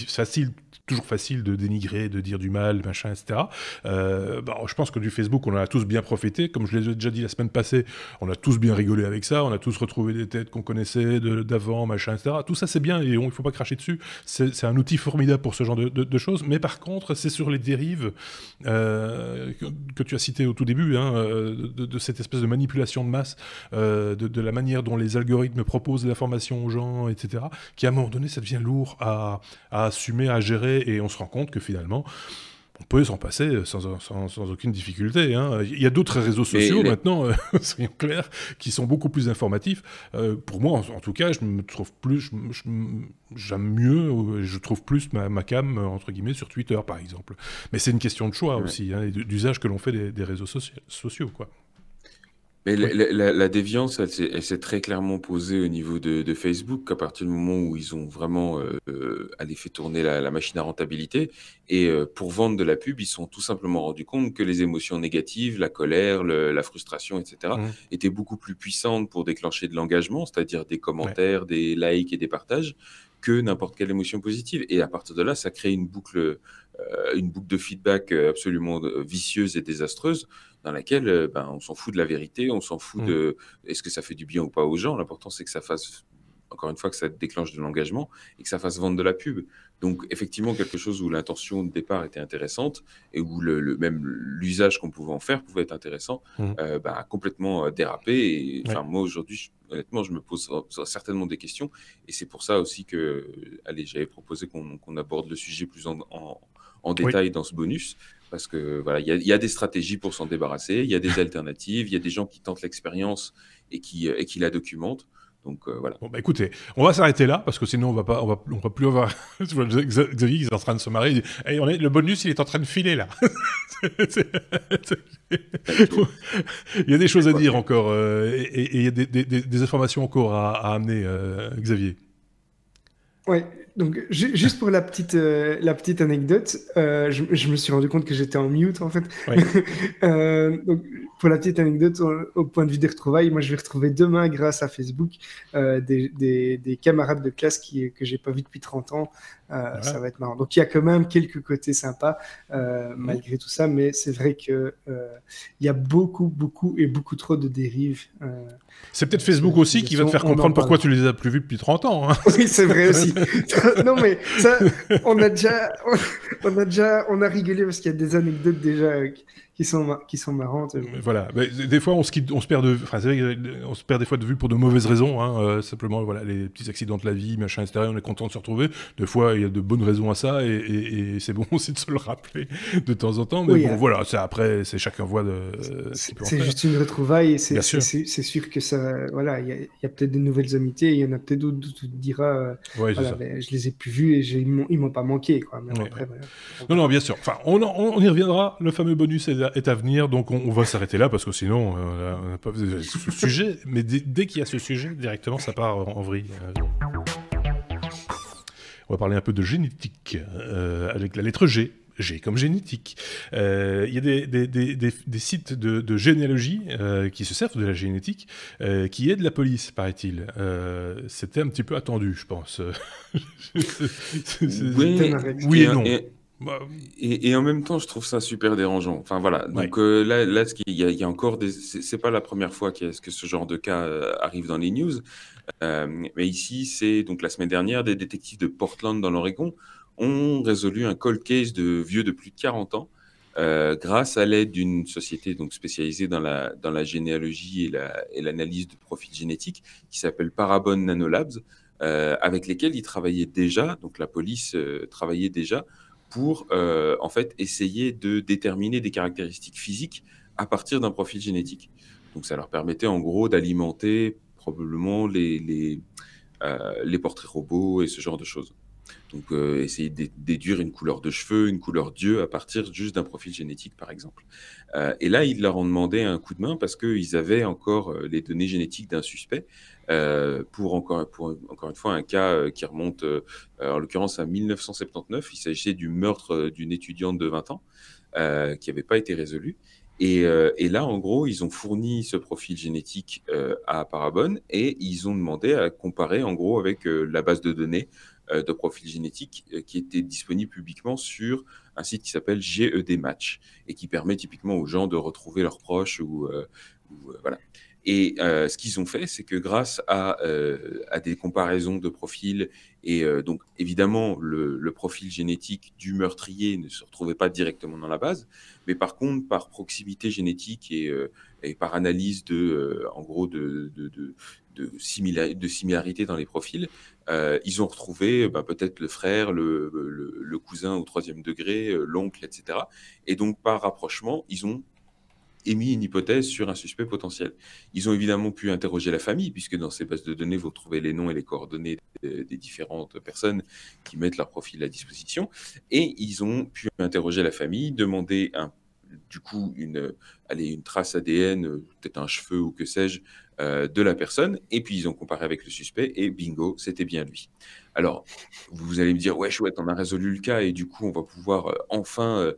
toujours facile de dénigrer, de dire du mal, machin, etc. Je pense que du Facebook on en a tous bien profité, comme je l'ai déjà dit la semaine passée, on a tous bien rigolé avec ça, on a tous retrouvé des têtes qu'on connaissait d'avant, machin, etc. Tout ça c'est bien et il ne faut pas cracher dessus, c'est un outil formidable pour ce genre de choses, mais par contre c'est sur les dérives que tu as citées au tout début, hein, de cette espèce de manipulation de masse, de la manière dont les algorithmes proposent l'information aux gens, etc., qui à un moment donné, ça devient lourd à assumer, à gérer, et on se rend compte que finalement, on peut s'en passer sans aucune difficulté. Hein. Il y a d'autres réseaux sociaux maintenant, soyons clairs, qui sont beaucoup plus informatifs. Pour moi, en tout cas, je me trouve plus, j'aime mieux, je trouve plus ma cam entre guillemets sur Twitter, par exemple. Mais c'est une question de choix aussi, hein, et d'usage que l'on fait des réseaux sociaux, quoi. Mais la déviance, elle s'est très clairement posée au niveau de Facebook à partir du moment où ils ont vraiment fait tourner la machine à rentabilité. Et pour vendre de la pub, ils se sont tout simplement rendus compte que les émotions négatives, la colère, la frustration, etc., étaient beaucoup plus puissantes pour déclencher de l'engagement, c'est-à-dire des commentaires, des likes et des partages, que n'importe quelle émotion positive. Et à partir de là, ça crée une boucle de feedback absolument vicieuse et désastreuse, dans laquelle on s'en fout de la vérité, on s'en fout de est-ce que ça fait du bien ou pas aux gens. L'important, c'est que ça fasse encore une fois, que ça déclenche de l'engagement et que ça fasse vendre de la pub. Donc, effectivement, quelque chose où l'intention de départ était intéressante et où même l'usage qu'on pouvait en faire pouvait être intéressant, a complètement dérapé. Et moi, aujourd'hui, honnêtement, je me pose certainement des questions. Et c'est pour ça aussi que, j'avais proposé qu'on aborde le sujet plus en détail dans ce bonus. Parce que voilà, il y a des stratégies pour s'en débarrasser, il y a des alternatives, il y a des gens qui tentent l'expérience et qui la documentent. Donc voilà. Bon, écoutez, on va s'arrêter là parce que sinon on va plus avoir. Xavier qui est en train de se marrer. Le bonus, il est en train de filer là. Il y a des choses à dire encore et il y a des informations encore à amener, Xavier. Ouais, donc juste pour la petite anecdote, je me suis rendu compte que j'étais en mute en fait. Ouais. Donc, pour la petite anecdote, au point de vue des retrouvailles, moi je vais retrouver demain grâce à Facebook des camarades de classe que j'ai pas vu depuis 30 ans. Voilà. Ça va être marrant. Donc il y a quand même quelques côtés sympas malgré tout ça, mais c'est vrai que il y a beaucoup trop de dérives. C'est peut-être Facebook aussi qui va te faire comprendre pourquoi tu les as plus vus depuis 30 ans. Hein. Oui, c'est vrai aussi. Non, mais ça, on a rigolé parce qu'il y a des anecdotes déjà qui sont marrantes. Voilà. Mais des fois, on se perd on se perd des fois de vue pour de mauvaises raisons. Hein. Simplement, voilà, les petits accidents de la vie, machin, etc. On est content de se retrouver. Des fois, il y a de bonnes raisons à ça et c'est bon aussi de se le rappeler de temps en temps. Mais oui, bon, voilà, après, c'est chacun voit c'est juste une retrouvaille et c'est sûr que ça, voilà, il y a peut-être de nouvelles amitiés, il y en a peut-être d'autres où tu te diras, voilà, je les ai plus vus et ils m'ont pas manqué, quoi. Mais après, voilà. Non, bien sûr. Enfin, on y reviendra. Le fameux bonus est à venir, donc on va s'arrêter là parce que sinon, on n'a pas ce sujet. Mais dès qu'il y a ce sujet, directement, ça part en vrille. On va parler un peu de génétique avec la lettre G. G comme génétique. Il y a des sites de généalogie qui se servent de la génétique, qui aident la police, paraît-il. C'était un petit peu attendu, je pense. Oui et non. Et en même temps, je trouve ça super dérangeant. Enfin voilà. Donc là, il y a encore c'est pas la première fois que ce genre de cas arrive dans les news. Mais ici, c'est donc la semaine dernière, des détectives de Portland dans l'Oregon ont résolu un cold case de vieux de plus de 40 ans grâce à l'aide d'une société donc spécialisée dans la généalogie et l'analyse de profils génétiques qui s'appelle Parabon Nanolabs, avec lesquels ils travaillaient déjà, donc la police travaillait déjà pour en fait essayer de déterminer des caractéristiques physiques à partir d'un profil génétique. Donc ça leur permettait en gros d'alimenter probablement les portraits robots et ce genre de choses. Donc, essayer de déduire une couleur de cheveux, une couleur d'yeux à partir juste d'un profil génétique, par exemple. Et là, ils leur ont demandé un coup de main parce qu'ils avaient encore les données génétiques d'un suspect pour encore une fois un cas qui remonte en l'occurrence à 1979. Il s'agissait du meurtre d'une étudiante de 20 ans qui n'avait pas été résolu. Et là, en gros, ils ont fourni ce profil génétique à Parabon et ils ont demandé à comparer, en gros, avec la base de données de profils génétiques qui était disponible publiquement sur un site qui s'appelle GED Match et qui permet typiquement aux gens de retrouver leurs proches voilà. Et ce qu'ils ont fait, c'est que grâce à des comparaisons de profils, et donc évidemment le profil génétique du meurtrier ne se retrouvait pas directement dans la base, mais par contre par proximité génétique et par analyse en gros de similarité dans les profils, ils ont retrouvé peut-être le frère, le cousin au 3e degré, l'oncle, etc. Et donc par rapprochement, ils ont émis une hypothèse sur un suspect potentiel. Ils ont évidemment pu interroger la famille, puisque dans ces bases de données, vous retrouvez les noms et les coordonnées des différentes personnes qui mettent leur profil à disposition. Et ils ont pu interroger la famille, demander du coup une trace ADN, peut-être un cheveu ou que sais-je, de la personne. Et puis ils ont comparé avec le suspect et bingo, c'était bien lui. Alors, vous allez me dire, ouais, chouette, on a résolu le cas et du coup, on va pouvoir enfin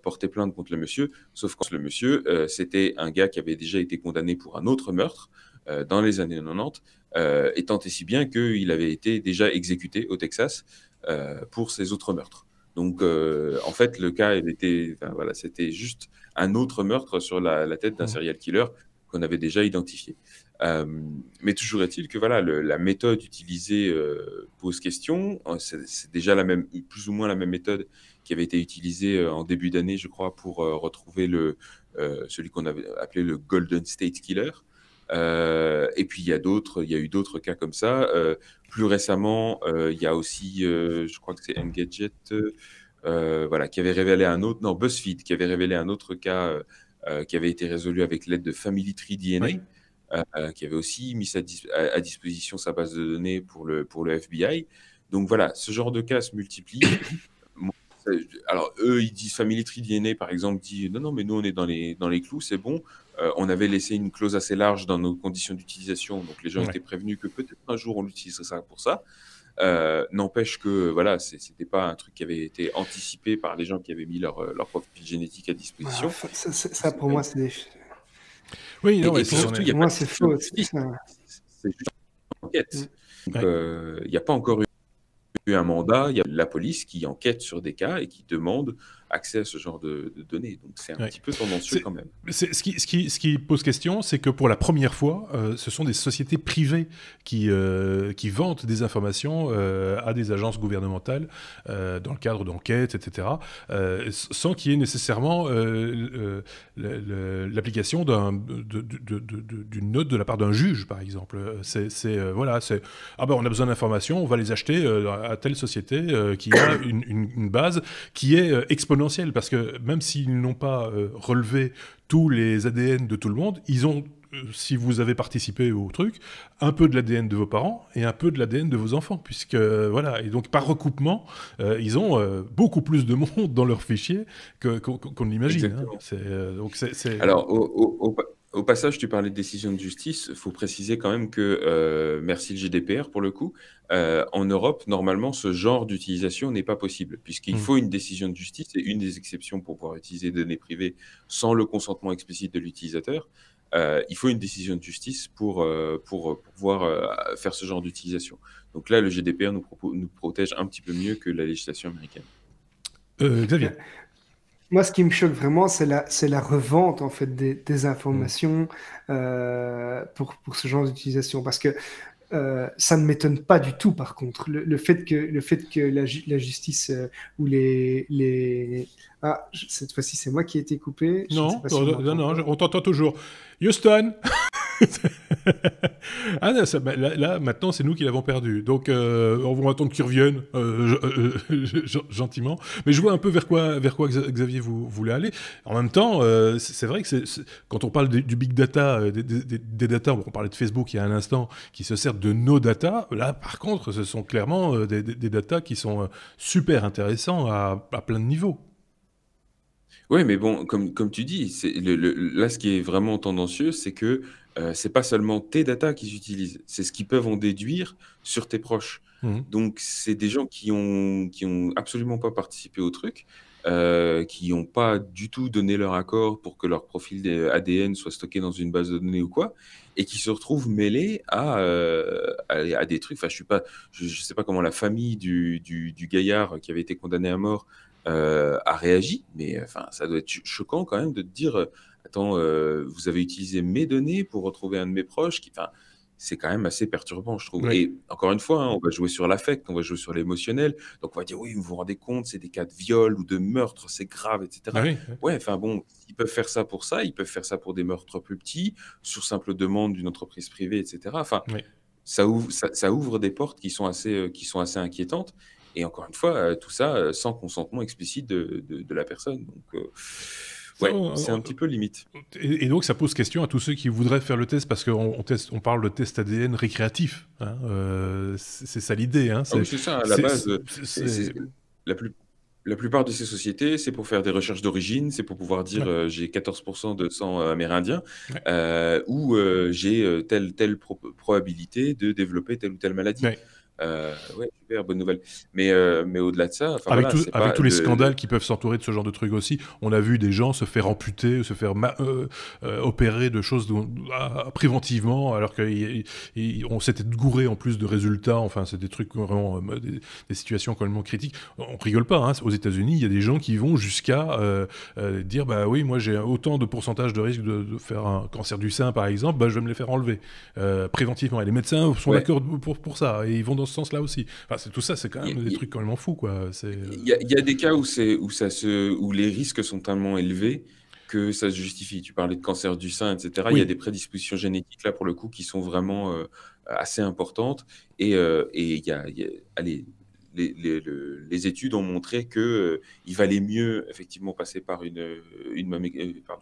porter plainte contre le monsieur. Sauf que le monsieur, c'était un gars qui avait déjà été condamné pour un autre meurtre dans les années 90, et tant et si bien qu'il avait été déjà exécuté au Texas pour ses autres meurtres. Donc, en fait, le cas, c'était juste un autre meurtre sur la tête d'un serial killer qu'on avait déjà identifié. Mais toujours est-il que voilà, la méthode utilisée pose question. C'est déjà plus ou moins la même méthode qui avait été utilisée en début d'année, je crois, pour retrouver celui qu'on avait appelé le Golden State Killer. Et puis il y a eu d'autres cas comme ça. Plus récemment, il y a aussi, je crois que c'est Engadget, voilà, qui avait révélé BuzzFeed, qui avait révélé un autre cas qui avait été résolu avec l'aide de Family Tree DNA. Oui. Qui avait aussi mis à disposition sa base de données pour le FBI. Donc voilà, ce genre de cas se multiplie. Alors eux, ils disent Family Tree DNA, par exemple, dit non, mais nous on est dans les clous, c'est bon. On avait laissé une clause assez large dans nos conditions d'utilisation, donc les gens étaient prévenus que peut-être un jour on l'utiliserait ça pour ça. N'empêche que voilà, c'était pas un truc qui avait été anticipé par les gens qui avaient mis leur profil génétique à disposition. Ça pour moi, c'est Oui, non, et surtout, il y a moi, pas c'est faux. c'est juste une enquête. Donc, Ouais. il n'y a pas encore eu un mandat, il y a la police qui enquête sur des cas et qui demande accès à ce genre de données. Donc c'est un petit peu tendancieux quand même. Ce qui pose question, c'est que pour la première fois, ce sont des sociétés privées qui vendent des informations à des agences gouvernementales dans le cadre d'enquêtes, etc., sans qu'il y ait nécessairement l'application d'une note de la part d'un juge, par exemple. On a besoin d'informations, on va les acheter à telle société qui a une base qui est exponentielle, parce que même s'ils n'ont pas relevé tous les ADN de tout le monde, ils ont, si vous avez participé au truc, un peu de l'ADN de vos parents et un peu de l'ADN de vos enfants, puisque voilà, et donc par recoupement, ils ont beaucoup plus de monde dans leur fichier qu'on ne l'imagine. Alors, au passage, tu parlais de décision de justice. Il faut préciser quand même que, merci le GDPR pour le coup, en Europe, normalement, ce genre d'utilisation n'est pas possible, puisqu'il faut une décision de justice, et une des exceptions pour pouvoir utiliser des données privées sans le consentement explicite de l'utilisateur. Il faut une décision de justice pour pouvoir faire ce genre d'utilisation. Donc là, le GDPR nous protège un petit peu mieux que la législation américaine. Xavier. Moi, ce qui me choque vraiment, c'est la revente en fait des informations pour ce genre d'utilisation, parce que ça ne m'étonne pas du tout. Par contre, le fait que la justice ou cette fois-ci, c'est moi qui ai été coupé. Non, on t'entend toujours. Houston. Là, maintenant, c'est nous qui l'avons perdu. Donc, on va attendre qu'il revienne gentiment. Mais je vois un peu vers quoi Xavier vous voulez aller. En même temps, c'est vrai que quand on parle du big data, des data, on parlait de Facebook il y a un instant, qui se servent de nos data. Là, par contre, ce sont clairement des data qui sont super intéressants à plein de niveaux. Oui, mais bon, comme tu dis, là, ce qui est vraiment tendancieux, c'est que c'est pas seulement tes datas qu'ils utilisent, c'est ce qu'ils peuvent en déduire sur tes proches. Donc, c'est des gens qui ont absolument pas participé au truc, qui n'ont pas du tout donné leur accord pour que leur profil ADN soit stocké dans une base de données ou quoi, et qui se retrouvent mêlés à des trucs. Enfin, je sais pas comment la famille du gaillard qui avait été condamné à mort a réagi, mais enfin, ça doit être choquant quand même de te dire attends, vous avez utilisé mes données pour retrouver un de mes proches. C'est quand même assez perturbant, je trouve. Oui. Et encore une fois, on va jouer sur l'affect, on va jouer sur l'émotionnel. Donc on va dire oui, vous vous rendez compte, c'est des cas de viol ou de meurtre, c'est grave, etc. Oui. Ouais, enfin bon, ils peuvent faire ça pour ça, ils peuvent faire ça pour des meurtres plus petits, sur simple demande d'une entreprise privée, etc. Enfin, ça ouvre des portes qui sont assez inquiétantes. Et encore une fois, tout ça sans consentement explicite de la personne. Donc, c'est un petit peu limite. Et donc, ça pose question à tous ceux qui voudraient faire le test, parce qu'on parle de test ADN récréatif. Hein, c'est ça l'idée. Hein, oui, c'est ça, à la base. La plupart de ces sociétés, c'est pour faire des recherches d'origine, c'est pour pouvoir dire j'ai 14% de sang amérindien, ou j'ai telle probabilité de développer telle ou telle maladie. Ouais, super, bonne nouvelle. Mais au-delà de ça, enfin Avec, voilà, tout- c'est avec pas tous les scandales qui peuvent s'entourer de ce genre de trucs aussi, on a vu des gens se faire amputer, se faire opérer de choses préventivement, alors qu'on s'était gouré en plus de résultats. Enfin, c'est des trucs vraiment, des situations complètement critiques. On rigole pas, hein. Aux États-Unis, il y a des gens qui vont jusqu'à dire bah oui, moi j'ai autant de pourcentage de risque de faire un cancer du sein, par exemple, bah, je vais me les faire enlever préventivement. Et les médecins sont Ouais. d'accord pour ça, et ils vont dans ce sens-là aussi. Enfin, tout ça, c'est quand même des trucs complètement fous, quoi. Il y a des cas où les risques sont tellement élevés que ça se justifie. Tu parlais de cancer du sein, etc. Il y a Oui. des prédispositions génétiques là pour le coup qui sont vraiment assez importantes. Et allez, les études ont montré que il valait mieux effectivement passer par pardon,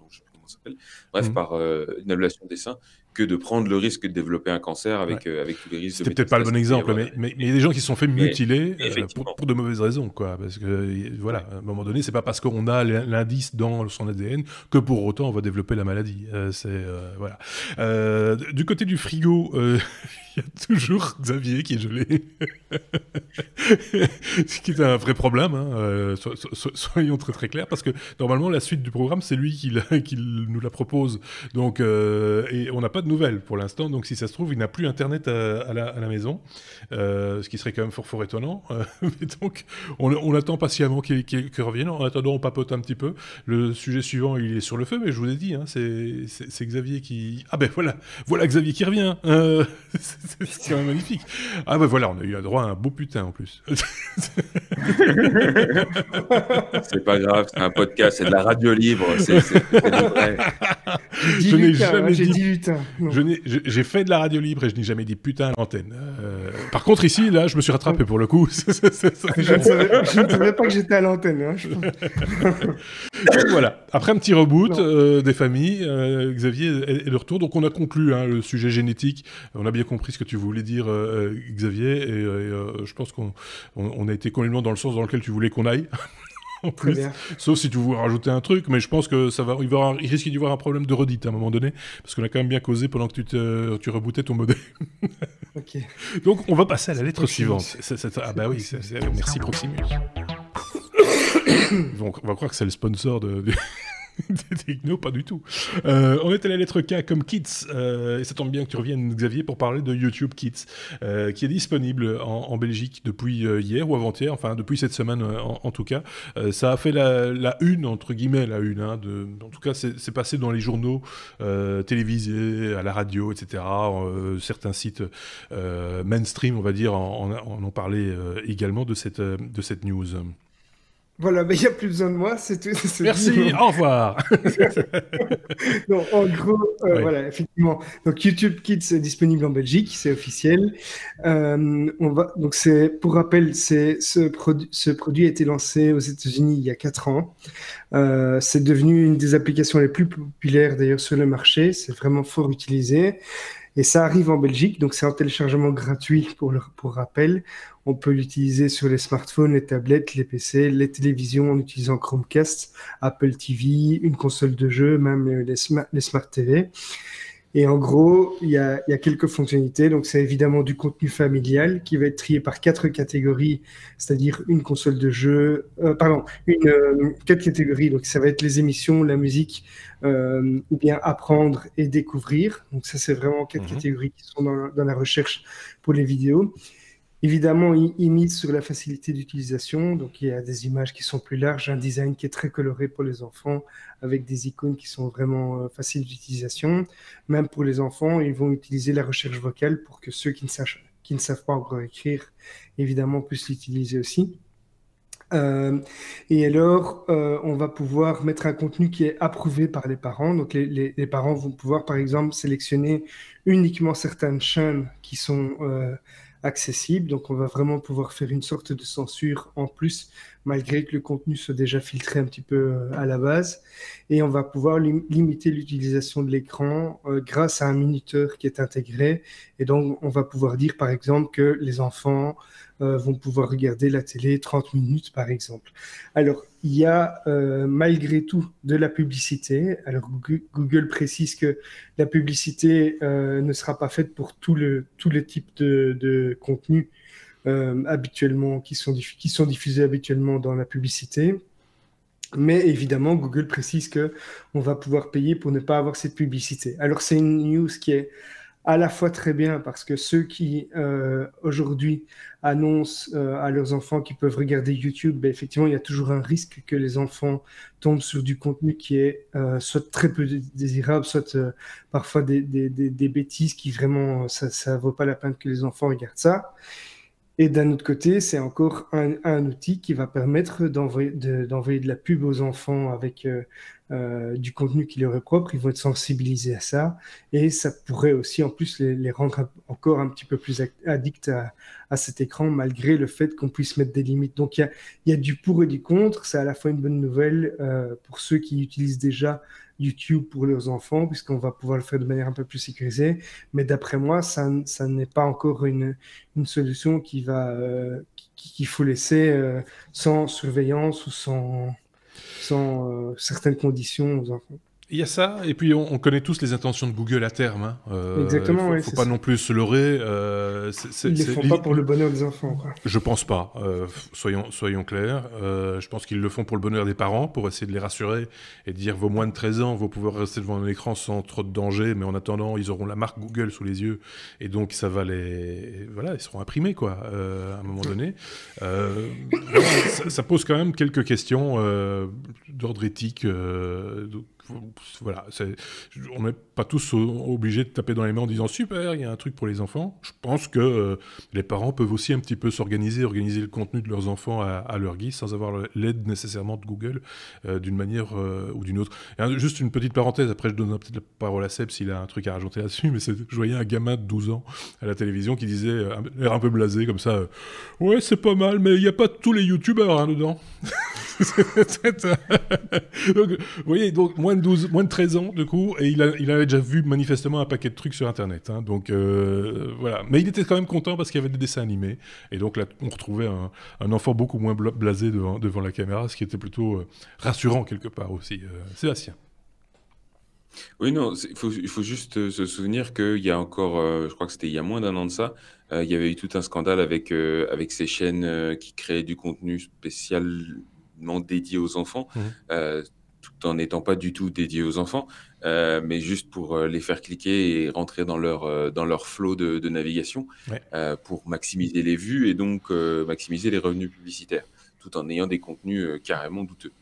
je sais plus comment ça s'appelle. Bref, par une ablation des seins que de prendre le risque de développer un cancer Ouais. avec tous les risques de C'était peut-être pas le métastases bon qu'il peut y exemple, avoir. mais il y a des gens qui se sont fait mutiler Effectivement. pour de mauvaises raisons, quoi. Parce que, voilà, Ouais. à un moment donné, c'est pas parce qu'on a l'indice dans son ADN que pour autant on va développer la maladie. Voilà. Du côté du frigo, il y a toujours Xavier qui est gelé. Ce qui est un vrai problème, hein. Soyons très très clairs, parce que normalement la suite du programme, c'est lui qui nous la propose. Donc, et on n'a pas de nouvelles pour l'instant, donc si ça se trouve, il n'a plus Internet à la maison, ce qui serait quand même fort étonnant. Mais donc, on attend patiemment qu'il revienne. En attendant, on papote un petit peu. Le sujet suivant, il est sur le feu, mais je vous ai dit, hein, c'est Xavier qui... Ah ben voilà Xavier qui revient. C'est quand même magnifique. Ah ben voilà, on a eu un droit à un beau putain en plus. C'est pas grave, c'est un podcast, c'est de la radio libre, c'est du vrai. J'ai dit lutin. J'ai fait de la radio libre et je n'ai jamais dit putain à l'antenne. Par contre, ici, là, je me suis rattrapé pour le coup. Je ne savais pas que j'étais à l'antenne. Hein, donc voilà, après un petit reboot des familles, Xavier est de retour. Donc on a conclu le sujet génétique. On a bien compris ce que tu voulais dire, Xavier. Et je pense qu'on a été complètement dans le sens dans lequel tu voulais qu'on aille. En plus, bien. Sauf si tu voulais rajouter un truc, mais je pense que il risque d'y avoir un problème de redite à un moment donné, parce qu'on a quand même bien causé pendant que tu rebootais ton modèle. Okay. Donc on va passer à la lettre suivante. Ah bah oui, merci Proximus. On va croire que c'est le sponsor des technos, pas du tout. On est à la lettre K comme Kids, et ça tombe bien que tu reviennes, Xavier, pour parler de YouTube Kids, qui est disponible en Belgique depuis hier ou avant-hier, enfin depuis cette semaine en tout cas. Ça a fait la une, entre guillemets, la une. En tout cas, c'est passé dans les journaux télévisés, à la radio, etc. Certains sites mainstream, on va dire, en ont parlé également de cette news. Voilà, il n'y a plus besoin de moi, c'est tout. Merci, au revoir. Donc, en gros, voilà, effectivement. Donc, YouTube Kids est disponible en Belgique, c'est officiel. Donc, pour rappel, ce produit a été lancé aux États-Unis il y a 4 ans. C'est devenu une des applications les plus populaires d'ailleurs sur le marché. C'est vraiment fort utilisé. Et ça arrive en Belgique, donc c'est un téléchargement gratuit pour rappel. On peut l'utiliser sur les smartphones, les tablettes, les PC, les télévisions en utilisant Chromecast, Apple TV, une console de jeu, même les Smart TV. Et en gros, il y a quelques fonctionnalités. Donc, c'est évidemment du contenu familial qui va être trié par 4 catégories, c'est-à-dire une console de jeu, 4 catégories. Donc, ça va être les émissions, la musique, ou bien apprendre et découvrir. Donc, ça, c'est vraiment 4 catégories qui sont dans la recherche pour les vidéos. Évidemment, il mise sur la facilité d'utilisation, donc il y a des images qui sont plus larges, un design qui est très coloré pour les enfants, avec des icônes qui sont vraiment faciles d'utilisation. Même pour les enfants, ils vont utiliser la recherche vocale pour que ceux qui ne savent pas encore écrire, évidemment, puissent l'utiliser aussi. Et alors, on va pouvoir mettre un contenu qui est approuvé par les parents. Donc, les parents vont pouvoir, par exemple, sélectionner uniquement certaines chaînes qui sont accessible, donc on va vraiment pouvoir faire une sorte de censure en plus, malgré que le contenu soit déjà filtré un petit peu à la base, et on va pouvoir limiter l'utilisation de l'écran grâce à un minuteur qui est intégré, et donc on va pouvoir dire par exemple que les enfants vont pouvoir regarder la télé 30 minutes par exemple. Alors il y a malgré tout de la publicité. Alors Google précise que la publicité ne sera pas faite pour tous les types de contenu. habituellement, qui sont diffusés habituellement dans la publicité. Mais évidemment, Google précise que on va pouvoir payer pour ne pas avoir cette publicité. Alors, c'est une news qui est à la fois très bien parce que ceux qui aujourd'hui annoncent à leurs enfants qu'ils peuvent regarder YouTube, ben, effectivement, il y a toujours un risque que les enfants tombent sur du contenu qui est soit très peu désirable, soit parfois des bêtises qui vraiment, ça vaut pas la peine que les enfants regardent ça. Et d'un autre côté, c'est encore un outil qui va permettre d'envoyer de la pub aux enfants avec du contenu qui leur est propre. Ils vont être sensibilisés à ça. Et ça pourrait aussi, en plus, les rendre encore un petit peu plus addicts à cet écran, malgré le fait qu'on puisse mettre des limites. Donc, il y a du pour et du contre. C'est à la fois une bonne nouvelle pour ceux qui utilisent déjà YouTube pour leurs enfants, puisqu'on va pouvoir le faire de manière un peu plus sécurisée. Mais d'après moi, ça n'est pas encore une solution qu'il faut laisser sans surveillance ou sans certaines conditions aux enfants. Il y a ça, et puis on connaît tous les intentions de Google à terme. Hein. Exactement, il faut pas non plus se leurrer. Ils ne le font pas pour le bonheur des enfants, quoi. Je pense pas, soyons clairs. Je pense qu'ils le font pour le bonheur des parents, pour essayer de les rassurer et de dire vos moins de 13 ans vont pouvoir rester devant un écran sans trop de danger, mais en attendant, ils auront la marque Google sous les yeux, et donc ça va ils seront imprimés, quoi, à un moment donné. Ça pose quand même quelques questions d'ordre éthique. Voilà, on n'est pas tous obligés de taper dans les mains en disant super, il y a un truc pour les enfants. Je pense que les parents peuvent aussi un petit peu organiser le contenu de leurs enfants à leur guise sans avoir l'aide nécessairement de Google d'une manière ou d'une autre. Et juste une petite parenthèse, après je donne peut-être la parole à Seb s'il a un truc à rajouter là-dessus, mais je voyais un gamin de 12 ans à la télévision qui disait, l'air un peu blasé comme ça, ouais c'est pas mal, mais il n'y a pas tous les youtubeurs hein, dedans. Donc, vous voyez, donc moins de 13 ans du coup, et il avait déjà vu manifestement un paquet de trucs sur internet, hein, donc voilà, mais il était quand même content parce qu'il y avait des dessins animés, et donc là on retrouvait un enfant beaucoup moins blasé devant la caméra, ce qui était plutôt rassurant quelque part aussi. Sébastien. Oui, non, il faut juste se souvenir qu'il y a encore, je crois que c'était il y a moins d'un an de ça, il y avait eu tout un scandale avec ces chaînes qui créaient du contenu spécialement dédié aux enfants, tout en n'étant pas du tout dédié aux enfants, mais juste pour les faire cliquer et rentrer dans leur flow de navigation, pour maximiser les vues et donc maximiser les revenus publicitaires, tout en ayant des contenus carrément douteux.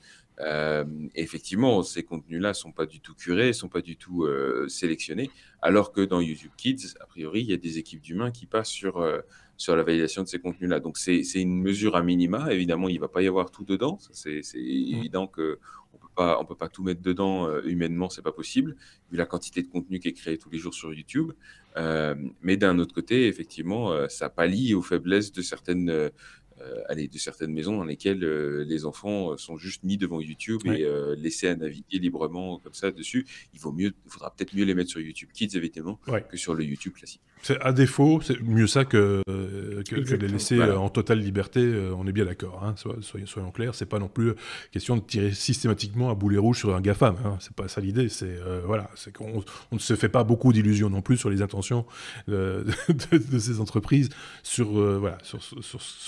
Effectivement, ces contenus-là sont pas du tout curés, sont pas du tout sélectionnés, alors que dans YouTube Kids, a priori, il y a des équipes d'humains qui passent sur la validation de ces contenus-là. Donc, c'est une mesure à minima. Évidemment, il va pas y avoir tout dedans. C'est évident que on peut pas tout mettre dedans humainement, c'est pas possible, vu la quantité de contenu qui est créé tous les jours sur YouTube. Mais d'un autre côté, effectivement, ça pallie aux faiblesses de certaines maisons dans lesquelles les enfants sont juste mis devant YouTube et laissés à naviguer librement comme ça dessus. Il faudra peut-être mieux les mettre sur YouTube Kids, évidemment, que sur le YouTube classique. À défaut, c'est mieux ça que de les laisser en totale liberté, on est bien d'accord, hein, soyons clairs, c'est pas non plus question de tirer systématiquement à boulet rouge sur un GAFAM, hein, c'est pas ça l'idée, c'est qu'on ne se fait pas beaucoup d'illusions non plus sur les intentions de ces entreprises, sur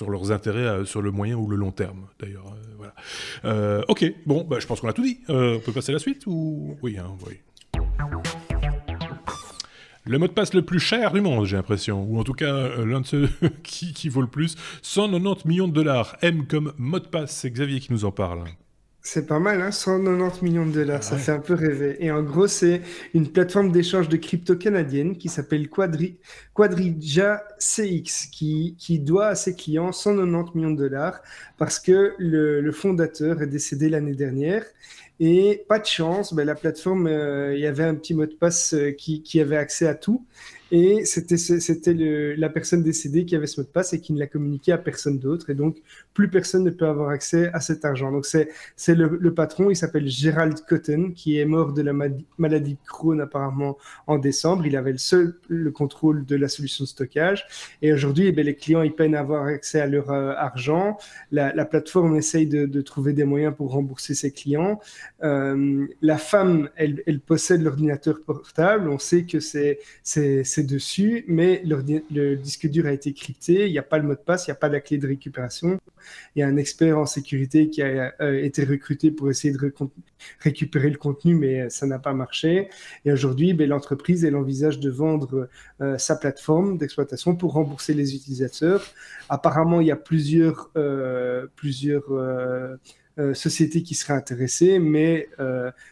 leurs intérêts sur le moyen ou le long terme, d'ailleurs. Voilà. Ok, bon, je pense qu'on a tout dit. On peut passer à la suite ou... Oui, hein, oui. Le mot de passe le plus cher du monde, j'ai l'impression, ou en tout cas l'un de ceux qui vaut le plus, 190 millions de dollars. M comme mot de passe, c'est Xavier qui nous en parle. C'est pas mal, hein, 190 millions de dollars, ça fait un peu rêver. Et en gros, c'est une plateforme d'échange de crypto canadienne qui s'appelle Quadrija CX, qui doit à ses clients 190 millions de dollars parce que le fondateur est décédé l'année dernière. Et pas de chance, la plateforme, il y avait un petit mot de passe qui avait accès à tout. Et c'était la personne décédée qui avait ce mot de passe et qui ne l'a communiqué à personne d'autre. Et donc, plus personne ne peut avoir accès à cet argent. Donc, c'est le patron, il s'appelle Gerald Cotton, qui est mort de la maladie de Crohn apparemment en décembre. Il avait le contrôle de la solution de stockage. Et aujourd'hui, les clients, ils peinent à avoir accès à leur argent. La plateforme essaye de trouver des moyens pour rembourser ses clients. La femme, elle possède l'ordinateur portable. On sait que c'est c'est dessus, mais le disque dur a été crypté, il n'y a pas le mot de passe, il n'y a pas la clé de récupération. Il y a un expert en sécurité qui a été recruté pour essayer de récupérer le contenu, mais ça n'a pas marché. Et aujourd'hui, l'entreprise, elle envisage de vendre sa plateforme d'exploitation pour rembourser les utilisateurs. Apparemment, il y a plusieurs sociétés qui seraient intéressées, mais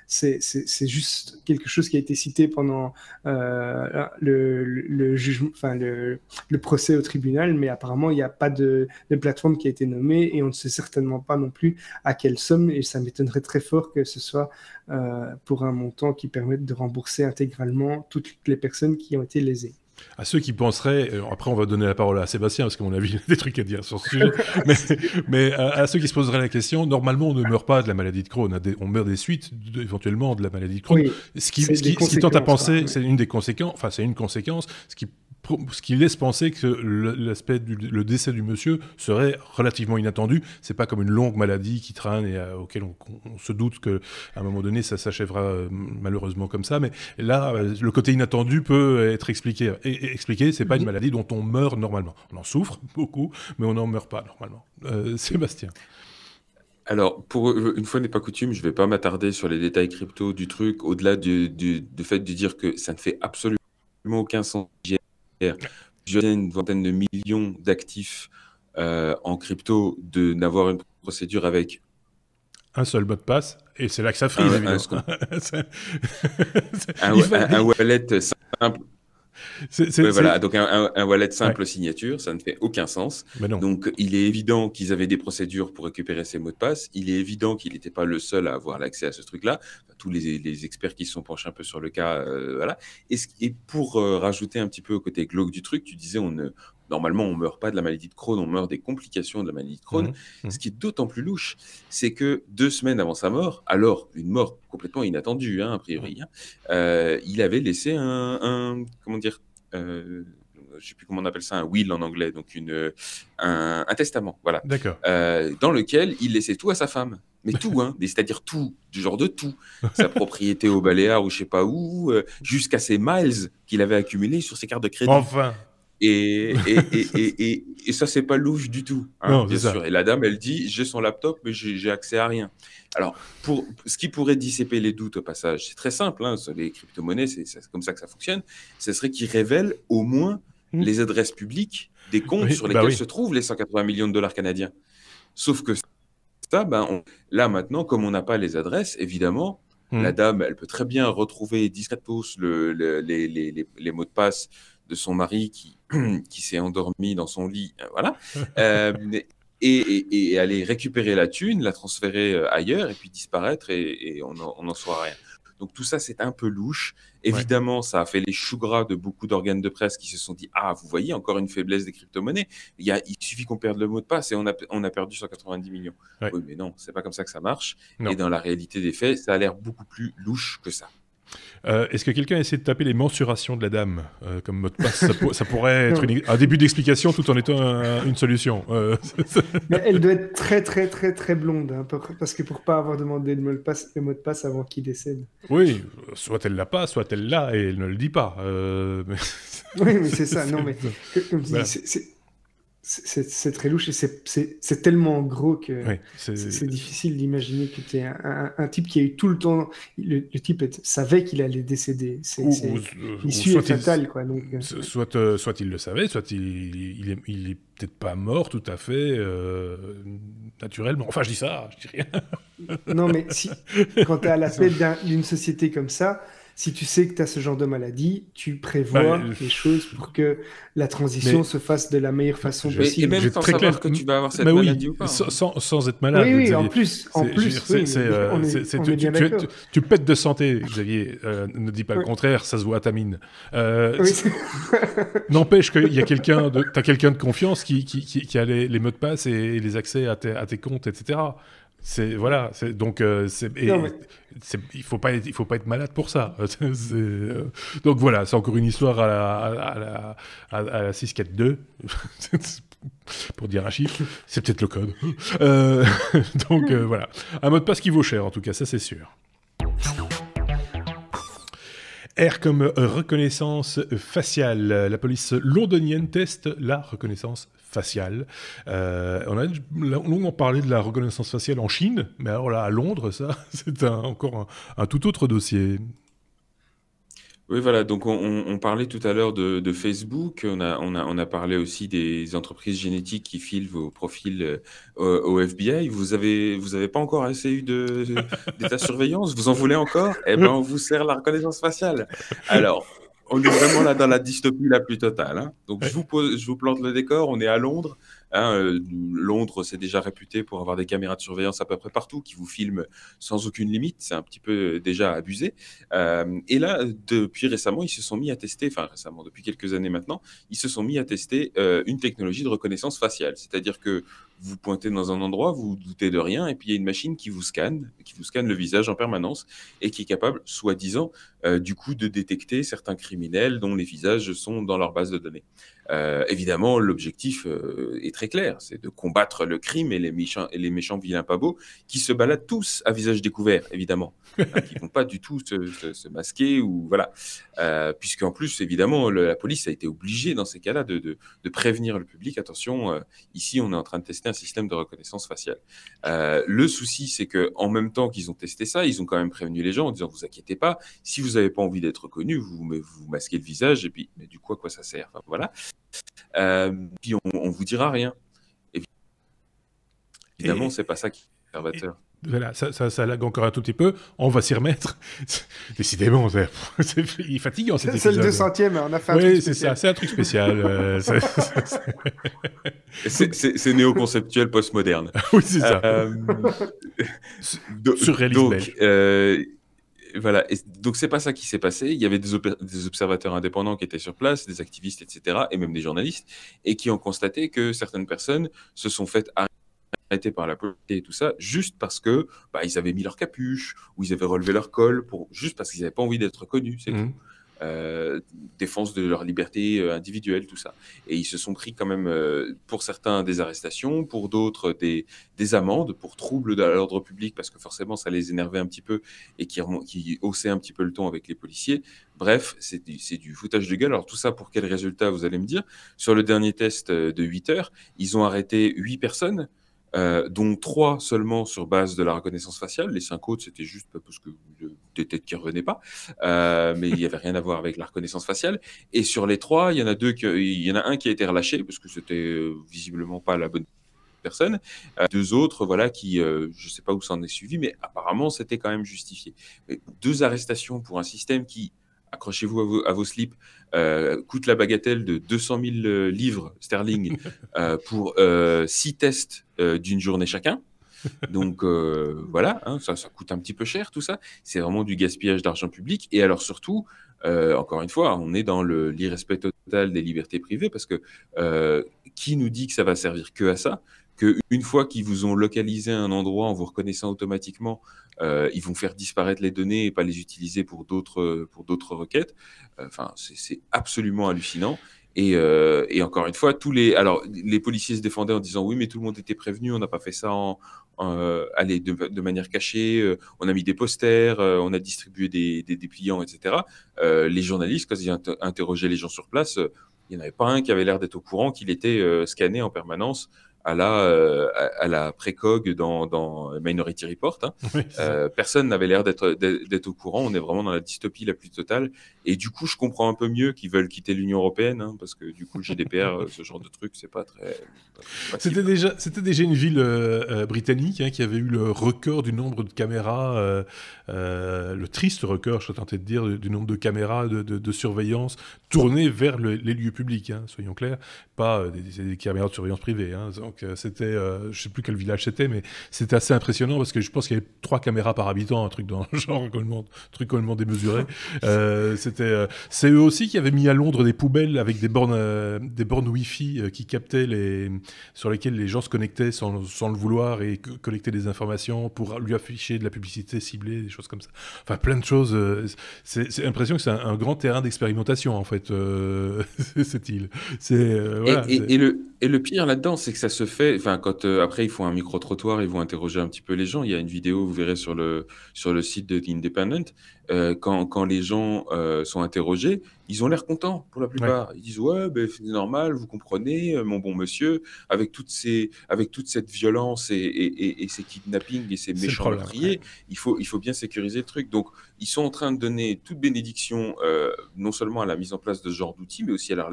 c'est juste quelque chose qui a été cité pendant le jugement, enfin le procès au tribunal, mais apparemment il n'y a pas de plateforme qui a été nommée et on ne sait certainement pas non plus à quelle somme, et ça m'étonnerait très fort que ce soit pour un montant qui permette de rembourser intégralement toutes les personnes qui ont été lésées. À ceux qui penseraient, après on va donner la parole à Sébastien parce qu'à mon avis il y a des trucs à dire sur ce sujet, mais à ceux qui se poseraient la question, normalement on ne meurt pas de la maladie de Crohn, on meurt des suites éventuellement de la maladie de Crohn. Oui, ce qui tente à penser, c'est une des conséquences, enfin c'est une conséquence, ce qui laisse penser que le décès du monsieur serait relativement inattendu. C'est pas comme une longue maladie qui traîne et auquel on se doute qu'à un moment donné ça s'achèvera malheureusement comme ça. Mais là, le côté inattendu peut être expliqué. Expliqué, c'est pas une maladie dont on meurt normalement. On en souffre beaucoup, mais on n'en meurt pas normalement. Sébastien. Alors, pour une fois n'est pas coutume, je vais pas m'attarder sur les détails crypto du truc, au-delà du fait de dire que ça ne fait absolument aucun sens. J'ai une vingtaine de millions d'actifs en crypto, de n'avoir une procédure avec un seul mot de passe, et c'est là que ça frise, évidemment. Un wallet simple. Voilà, donc un wallet simple signature, ça ne fait aucun sens. Donc il est évident qu'ils avaient des procédures pour récupérer ces mots de passe. Il est évident qu'il n'était pas le seul à avoir l'accès à ce truc-là. Tous les experts qui se sont penchés un peu sur le cas, voilà. Et pour rajouter un petit peu au côté glauque du truc, tu disais normalement, on ne meurt pas de la maladie de Crohn, on meurt des complications de la maladie de Crohn. Ce qui est d'autant plus louche, c'est que 2 semaines avant sa mort, alors une mort complètement inattendue, a priori, il avait laissé comment dire, je ne sais plus comment on appelle ça, un will en anglais, donc un testament, voilà. D'accord. Dans lequel il laissait tout à sa femme. Mais tout, c'est-à-dire tout, du genre de tout. Sa propriété aux Baléares ou je ne sais pas où, jusqu'à ses miles qu'il avait accumulés sur ses cartes de crédit. Enfin. Et ça, c'est pas louche du tout, non, bien sûr. Et la dame, elle dit, j'ai son laptop, mais j'ai accès à rien. Alors, pour ce qui pourrait dissiper les doutes au passage, c'est très simple, les crypto-monnaies, c'est comme ça que ça fonctionne, ce serait qu'ils révèlent au moins les adresses publiques des comptes sur lesquels se trouvent les 180 millions de dollars canadiens. Sauf que ça, là maintenant, comme on n'a pas les adresses, évidemment, la dame, elle peut très bien retrouver discrètement les mots de passe de son mari qui s'est endormi dans son lit, voilà, et aller récupérer la thune, la transférer ailleurs, et puis disparaître, et on n'en saura rien. Donc tout ça, c'est un peu louche. Évidemment, ça a fait les choux gras de beaucoup d'organes de presse qui se sont dit « Ah, vous voyez, encore une faiblesse des crypto-monnaies. Il suffit qu'on perde le mot de passe et on a perdu 190 millions. Ouais. » Oui, mais non, c'est pas comme ça que ça marche. Non. Et dans la réalité des faits, ça a l'air beaucoup plus louche que ça. Est-ce que quelqu'un a essayé de taper les mensurations de la dame comme mot de passe? Ça pourrait être un début d'explication tout en étant une solution. Mais elle doit être très très très très blonde, parce que pour pas avoir demandé le mot de passe avant qu'il décède. Oui, soit elle l'a pas, soit elle l'a et elle ne le dit pas. Mais... Oui, mais c'est ça. Non, mais comme tu dis, c'est très louche et c'est tellement gros que c'est difficile d'imaginer que tu es un type qui a eu tout le temps. Le type savait qu'il allait décéder. L'issue est fatale, quoi. Donc, soit il le savait, soit il est peut-être pas mort tout à fait naturellement. Enfin, je dis ça, je dis rien. Non, mais quand tu es à la tête d'une société comme ça, si tu sais que tu as ce genre de maladie, tu prévois les choses pour que la transition se fasse de la meilleure façon possible. Et même sans savoir que tu vas avoir cette maladie ou pas. Sans être malade. Oui, en plus, tu pètes de santé, Xavier. Ne dis pas le contraire, ça se voit à ta mine. N'empêche qu'il y a t'as quelqu'un de confiance qui a les mots de passe et les accès à tes comptes, etc. Donc il faut pas être malade pour ça. Donc voilà, c'est encore une histoire à la 642 pour dire un chiffre. C'est peut-être le code. Donc voilà, un mot de passe qui vaut cher en tout cas, ça c'est sûr. R comme reconnaissance faciale. La police londonienne teste la reconnaissance faciale. On a longuement parlé de la reconnaissance faciale en Chine, mais alors là, à Londres, ça, c'est encore un tout autre dossier. Oui, voilà. Donc, on parlait tout à l'heure de Facebook. On a parlé aussi des entreprises génétiques qui filent vos profils au FBI. Vous avez pas encore assez eu d'état surveillance? Vous en voulez encore? Eh ben, on vous sert la reconnaissance faciale. Alors, on est vraiment là dans la dystopie la plus totale, hein. Donc, Ouais. je vous plante le décor. On est à Londres, hein. Londres, c'est déjà réputé pour avoir des caméras de surveillance à peu près partout qui vous filment sans aucune limite. C'est un petit peu déjà abusé. Et là, depuis récemment, ils se sont mis à tester, enfin récemment, depuis quelques années maintenant, ils se sont mis à tester une technologie de reconnaissance faciale. C'est-à-dire que vous pointez dans un endroit, vous vous doutez de rien, et puis il y a une machine qui vous scanne le visage en permanence, et qui est capable, soi-disant, du coup, de détecter certains criminels dont les visages sont dans leur base de données. Évidemment, l'objectif est très clair, c'est de combattre le crime et les méchants vilains pas beaux qui se baladent tous à visage découvert, évidemment, hein, qui vont pas du tout se masquer ou voilà, puisqu'en plus, évidemment, la police a été obligée dans ces cas-là de prévenir le public. Attention, ici, on est en train de tester un système de reconnaissance faciale. Le souci, c'est que en même temps qu'ils ont testé ça, ils ont quand même prévenu les gens en disant vous inquiétez pas, si vous n'avez pas envie d'être reconnu, vous masquez le visage et puis mais du coup à quoi ça sert? Enfin, voilà. Puis on vous dira rien. Évidemment, Et, c'est pas ça qui est et- conservateur. voilà, ça lag encore un tout petit peu. On va s'y remettre. Décidément, il est fatigant cet C'est le épisode. 200e, on a fait un truc Oui, c'est spécial. ça, c'est un truc spécial. C'est néo-conceptuel postmoderne. Oui, c'est ça. Surréaliste Donc, belge. voilà. Donc, c'est pas ça qui s'est passé. Il y avait des observateurs indépendants qui étaient sur place, des activistes, etc., et même des journalistes, et qui ont constaté que certaines personnes se sont faites arrêter par la police et tout ça, juste parce que ils avaient mis leur capuche, ou ils avaient relevé leur col, juste parce qu'ils n'avaient pas envie d'être connus, c'est tout. Défense de leur liberté individuelle, tout ça. Et ils se sont pris quand même, pour certains, des arrestations, pour d'autres, des amendes pour troubles à l'ordre public, parce que forcément, ça les énervait un petit peu et qui haussaient un petit peu le ton avec les policiers. Bref, c'est du foutage de gueule. Alors tout ça, pour quel résultat, vous allez me dire? Sur le dernier test de 8 heures, ils ont arrêté 8 personnes, dont 3 seulement sur base de la reconnaissance faciale. Les 5 autres, c'était juste parce que des têtes qui ne revenaient pas, mais il n'y avait rien à voir avec la reconnaissance faciale. Et sur les 3, il y en a un qui a été relâché parce que c'était visiblement pas la bonne personne. 2 autres, voilà, qui, je ne sais pas où ça en est suivi, mais apparemment, c'était quand même justifié. Mais 2 arrestations pour un système qui, accrochez-vous à vos slips, coûte la bagatelle de 200 000 livres sterling pour 6 tests d'une journée chacun. Donc voilà, hein, ça coûte un petit peu cher tout ça. C'est vraiment du gaspillage d'argent public. Et alors surtout, encore une fois, on est dans l'irrespect total des libertés privées parce que qui nous dit que ça va servir que à ça? Qu'une fois qu'ils vous ont localisé un endroit en vous reconnaissant automatiquement, ils vont faire disparaître les données et pas les utiliser pour d'autres requêtes. Enfin, c'est absolument hallucinant. Et encore une fois, alors, les policiers se défendaient en disant oui, mais tout le monde était prévenu, on n'a pas fait ça de manière cachée, on a mis des posters, on a distribué des dépliants, etc. Les journalistes, quand ils interrogeaient les gens sur place, il n'y en avait pas un qui avait l'air d'être au courant qu'il était scanné en permanence à la précog dans Minority Report. Hein. Oui, Personne n'avait l'air d'être au courant. On est vraiment dans la dystopie la plus totale. Et du coup, je comprends un peu mieux qu'ils veulent quitter l'Union européenne, hein, parce que du coup, le GDPR, ce genre de truc, c'est pas très c'était déjà une ville britannique qui avait eu le record du nombre de caméras, le triste record, je serais tenté de dire, du nombre de caméras de surveillance tournées vers les lieux publics, hein, soyons clairs, pas des caméras de surveillance privées. Hein. Donc c'était, je ne sais plus quel village c'était, mais c'était assez impressionnant parce que je pense qu'il y avait 3 caméras par habitant, un truc dans le genre, complètement démesuré. C'est eux aussi qui avaient mis à Londres des poubelles avec des bornes Wi-Fi qui captaient sur lesquelles les gens se connectaient sans le vouloir et collectaient des informations pour lui afficher de la publicité ciblée, des choses comme ça. Enfin, plein de choses. C'est l'impression que c'est un grand terrain d'expérimentation, en fait, cette île. Voilà, et Et le pire là-dedans, c'est que ça se fait, enfin, quand après ils font un micro-trottoir, ils vont interroger un petit peu les gens. Il y a une vidéo, vous verrez sur le site de The Independent, quand les gens sont interrogés, ils ont l'air contents pour la Ouais, plupart. Ils disent ouais, ben, c'est normal, vous comprenez, mon bon monsieur, avec toute cette violence et ces kidnappings et ces c'est le méchants problème. Ouais. meurtriers, il faut bien sécuriser le truc. Donc, ils sont en train de donner toute bénédiction, non seulement à la mise en place de ce genre d'outils, mais aussi à leur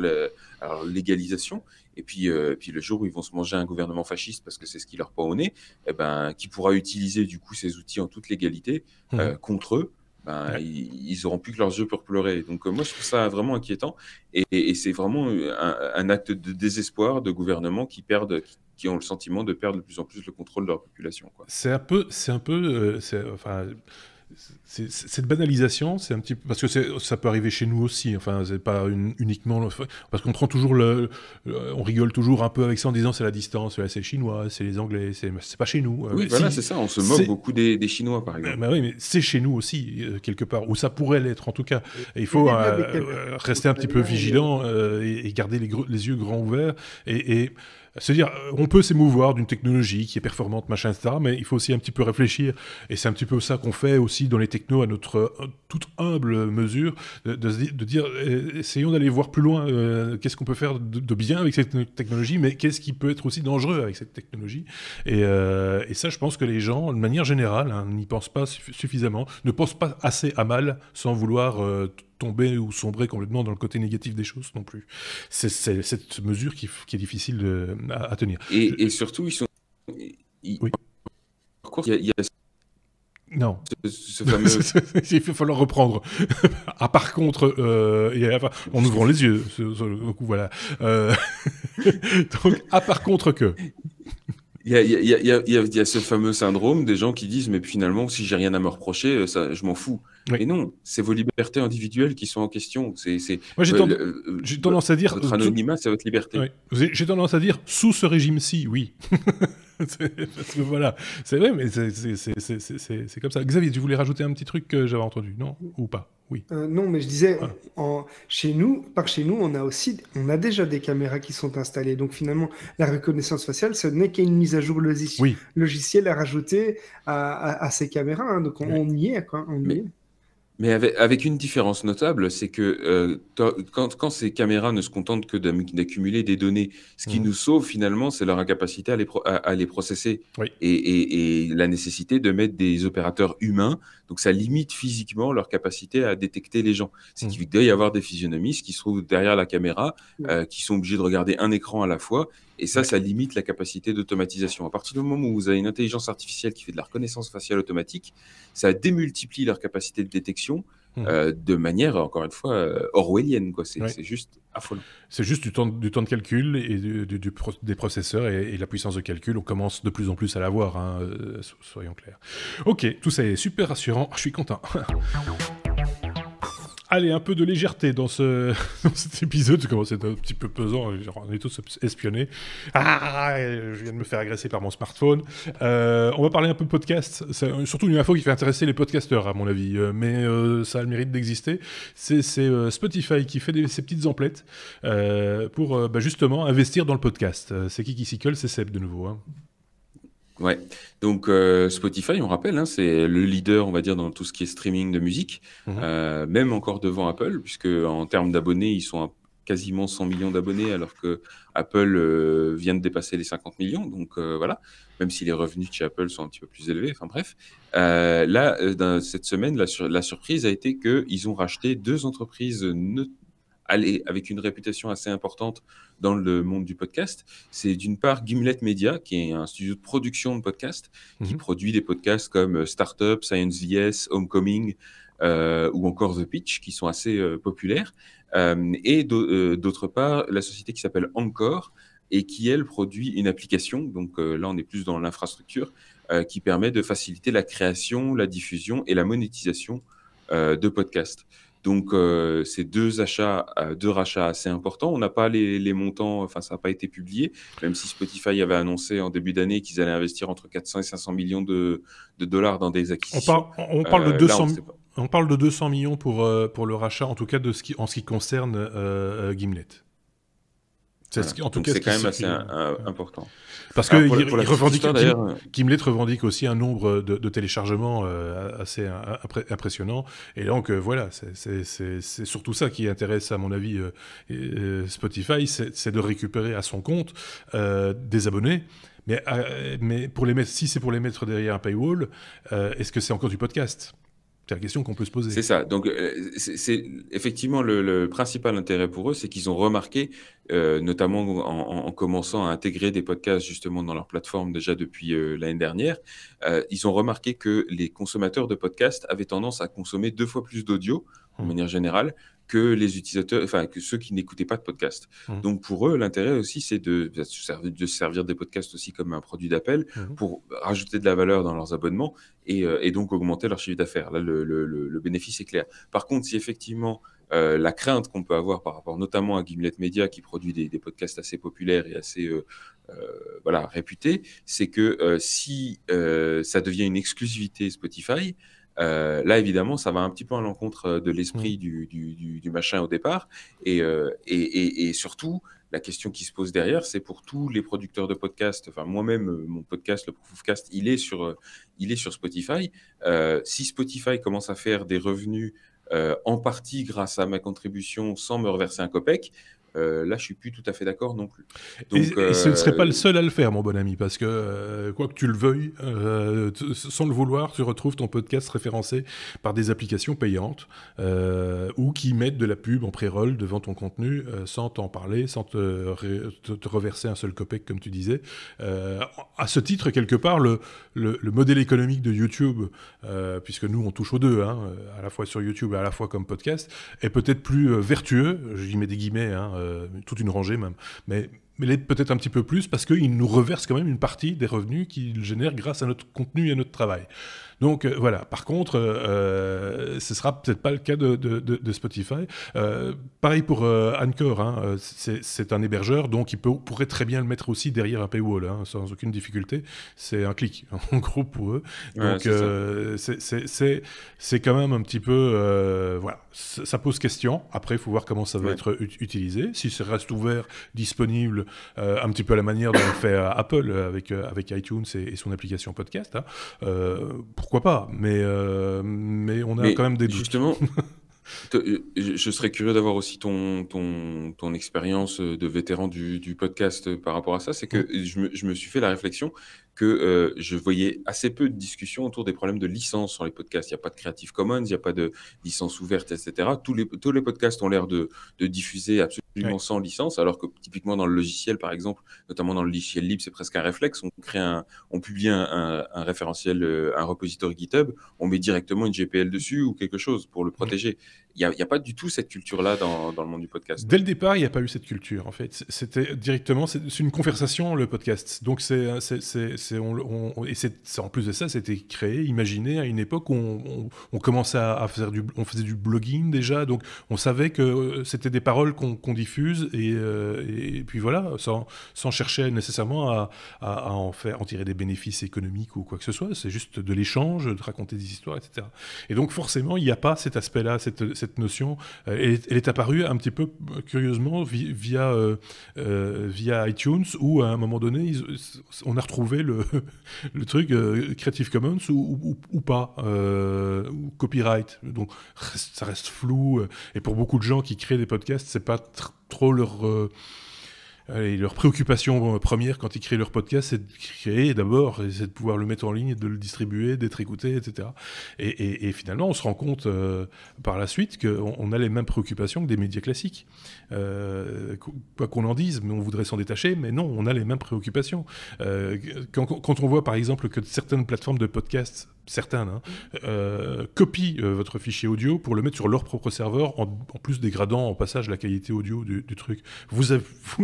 légalisation. Et puis le jour où ils vont se manger un gouvernement fasciste parce que c'est ce qui leur pend au nez, eh ben, qui pourra utiliser du coup ces outils en toute légalité Mhm. contre eux, ben, Ouais. ils auront plus que leurs yeux pour pleurer. Donc moi je trouve ça vraiment inquiétant et c'est vraiment un acte de désespoir de gouvernements qui ont le sentiment de perdre de plus en plus le contrôle de leur population, quoi. Enfin, cette banalisation, c'est un petit peu, parce que ça peut arriver chez nous aussi. Enfin, c'est pas uniquement parce qu'on prend toujours on rigole toujours un peu avec ça en disant c'est la distance, là, c'est les Chinois, c'est les Anglais, c'est pas chez nous. Oui, Mais voilà, si, c'est ça, on se moque c'est beaucoup des Chinois, par exemple. bah oui, mais c'est chez nous aussi, quelque part, ou ça pourrait l'être en tout cas. Et il Il faut y a des caméras. rester un petit peu vigilant et garder les yeux grands ouverts et se dire, on peut s'émouvoir d'une technologie qui est performante, machin, etc., mais il faut aussi un petit peu réfléchir, et c'est un petit peu ça qu'on fait aussi dans les technos à notre toute humble mesure, de dire, essayons d'aller voir plus loin, qu'est-ce qu'on peut faire de bien avec cette technologie, mais qu'est-ce qui peut être aussi dangereux avec cette technologie. Et ça, je pense que les gens, de manière générale, hein, n'y pensent pas suffisamment, ne pensent pas assez à mal sans vouloir tomber ou sombrer complètement dans le côté négatif des choses non plus. C'est cette mesure qui est difficile à tenir. Et surtout, Oui. il y a Non. ce fameux... Il va falloir reprendre. Ah, par contre, en ouvrant les yeux. Voilà. Donc, par contre que. Il y a ce fameux syndrome des gens qui disent mais finalement si j'ai rien à me reprocher ça, je m'en fous. Oui. Et non, c'est vos libertés individuelles qui sont en question. Moi j'ai tendance à dire votre anonymat, c'est votre liberté. Oui. J'ai tendance à dire sous ce régime-ci, oui. Parce que voilà, c'est vrai, mais c'est comme ça. Xavier, tu voulais rajouter un petit truc que j'avais entendu, non? Ou pas? Oui. Non, mais je disais, Ah. chez nous, on a déjà des caméras qui sont installées. Donc finalement, la reconnaissance faciale, ce n'est qu'une mise à jour logicielle à rajouter à ces caméras. Hein. Donc on y est, quoi. On y est. Mais avec une différence notable, c'est que quand ces caméras ne se contentent que d'accumuler des données, ce qui nous sauve finalement, c'est leur incapacité à les processer Oui. et la nécessité de mettre des opérateurs humains. Donc ça limite physiquement leur capacité à détecter les gens. C'est qu'il doit y avoir des physionomistes qui se trouvent derrière la caméra, qui sont obligés de regarder un écran à la fois. Et ça limite la capacité d'automatisation. À partir du moment où vous avez une intelligence artificielle qui fait de la reconnaissance faciale automatique, ça démultiplie leur capacité de détection de manière, encore une fois, orwellienne, quoi. C'est juste affolant. C'est juste du temps de calcul et des processeurs et la puissance de calcul. On commence de plus en plus à l'avoir, hein, soyons clairs. Ok, tout ça est super rassurant. Je suis content. Allez, un peu de légèreté dans cet épisode. C'est un petit peu pesant. On est tous espionnés. Ah, je viens de me faire agresser par mon smartphone. On va parler un peu de podcast. C'est surtout une info qui fait intéresser les podcasteurs, à mon avis. Mais ça a le mérite d'exister. C'est Spotify qui fait ces petites emplettes pour justement investir dans le podcast. C'est qui s'y colle? C'est Seb de nouveau. Hein. Ouais, donc Spotify, on rappelle, hein, c'est le leader, on va dire, dans tout ce qui est streaming de musique, même encore devant Apple, puisque en termes d'abonnés, ils sont à quasiment 100 millions d'abonnés, alors que Apple vient de dépasser les 50 millions. Donc voilà, même si les revenus de chez Apple sont un petit peu plus élevés. Enfin bref, cette semaine, la surprise a été qu'ils ont racheté deux entreprises avec une réputation assez importante dans le monde du podcast. C'est d'une part Gimlet Media, qui est un studio de production de podcasts, qui produit des podcasts comme Startup, Science VS, Homecoming ou encore The Pitch, qui sont assez populaires. Et d'autre part, la société qui s'appelle Anchor, et qui, elle, produit une application, donc là on est plus dans l'infrastructure, qui permet de faciliter la création, la diffusion et la monétisation de podcasts. Donc, c'est deux rachats assez importants. On n'a pas les montants, enfin, ça n'a pas été publié, même si Spotify avait annoncé en début d'année qu'ils allaient investir entre 400 et 500 millions de dollars dans des acquisitions. On parle de 200, on parle de 200 millions pour le rachat, en tout cas en ce qui concerne Gimlet. En tout cas, c'est quand même assez important. Parce que Gimlet revendique aussi un nombre de téléchargements assez impressionnant. Et donc, voilà, c'est surtout ça qui intéresse, à mon avis, Spotify, c'est de récupérer à son compte des abonnés. Mais pour les mettre, si c'est pour les mettre derrière un paywall, est-ce que c'est encore du podcast ? C'est la question qu'on peut se poser. C'est ça. Donc, c'est effectivement le principal intérêt pour eux, c'est qu'ils ont remarqué, notamment en commençant à intégrer des podcasts justement dans leur plateforme déjà depuis l'année dernière, ils ont remarqué que les consommateurs de podcasts avaient tendance à consommer 2 fois plus d'audio, de manière générale, que les utilisateurs, enfin que ceux qui n'écoutaient pas de podcast. Donc pour eux, l'intérêt aussi, c'est de se servir des podcasts aussi comme un produit d'appel pour rajouter de la valeur dans leurs abonnements et donc augmenter leur chiffre d'affaires. Là, le bénéfice est clair. Par contre, si effectivement la crainte qu'on peut avoir par rapport notamment à Gimlet Media qui produit des podcasts assez populaires et assez réputés, c'est que si ça devient une exclusivité Spotify, là, évidemment, ça va un petit peu à l'encontre de l'esprit du machin au départ. Et surtout, la question qui se pose derrière, c'est pour tous les producteurs de podcasts. Enfin, moi-même, mon podcast, le Proof of Cast, il est sur Spotify. Si Spotify commence à faire des revenus en partie grâce à ma contribution sans me reverser un copec, là, je suis plus tout à fait d'accord non plus. Donc, et ce ne serait pas le seul à le faire, mon bon ami, parce que quoi que tu le veuilles, sans le vouloir, tu retrouves ton podcast référencé par des applications payantes ou qui mettent de la pub en pré-roll devant ton contenu sans t'en parler, sans te reverser un seul copec, comme tu disais. À ce titre, quelque part, le modèle économique de YouTube, puisque nous, on touche aux deux, à la fois sur YouTube et à la fois comme podcast, est peut-être plus vertueux, j'y mets des guillemets, toute une rangée même, mais l'est peut-être un petit peu plus parce qu'il nous reverse quand même une partie des revenus qu'il génère grâce à notre contenu et à notre travail. Donc voilà, par contre, ce sera peut-être pas le cas de Spotify. Pareil pour Anchor, c'est un hébergeur, donc il pourrait très bien le mettre aussi derrière un paywall, sans aucune difficulté. C'est un clic, en gros, pour eux. Donc c'est quand même un petit peu... voilà, ça pose question. Après, il faut voir comment ça va être utilisé. Si ça reste ouvert, disponible, un petit peu à la manière dont on fait Apple avec iTunes et son application podcast, pourquoi pas, mais on a quand même des doutes. Justement, je serais curieux d'avoir aussi ton expérience de vétéran du podcast par rapport à ça. C'est que je me suis fait la réflexion que je voyais assez peu de discussions autour des problèmes de licence sur les podcasts. Il n'y a pas de Creative Commons, il n'y a pas de licence ouverte, etc. Tous les podcasts ont l'air de diffuser absolument sans licence, alors que typiquement dans le logiciel, par exemple, notamment dans le logiciel libre, c'est presque un réflexe. On publie un référentiel, un repository GitHub, on met directement une GPL dessus ou quelque chose pour le protéger. Il n'y a pas du tout cette culture-là dans le monde du podcast. Dès le départ, il n'y a pas eu cette culture, en fait. C'était directement... C'est une conversation, le podcast. Donc, en plus de ça, c'était créé, imaginé à une époque où on commençait à faire on faisait du blogging déjà, donc on savait que c'était des paroles qu'on diffuse et puis voilà, sans chercher nécessairement à en tirer des bénéfices économiques ou quoi que ce soit. C'est juste de l'échange, de raconter des histoires, etc. Et donc forcément, il n'y a pas cet aspect-là, cette notion. Elle est apparue un petit peu curieusement via iTunes, où à un moment donné, on a retrouvé le truc Creative Commons ou pas, ou copyright. Donc ça reste flou. Et pour beaucoup de gens qui créent des podcasts, c'est pas trop leur préoccupation première quand ils créent leur podcast, c'est de créer d'abord, c'est de pouvoir le mettre en ligne, et de le distribuer, d'être écouté, etc. Et finalement, on se rend compte par la suite qu'on a les mêmes préoccupations que des médias classiques. Quoi qu'on en dise, mais on voudrait s'en détacher, mais non, on a les mêmes préoccupations. Quand on voit par exemple que certaines plateformes de podcasts, copient votre fichier audio pour le mettre sur leur propre serveur, en plus dégradant en passage la qualité audio du truc. Vous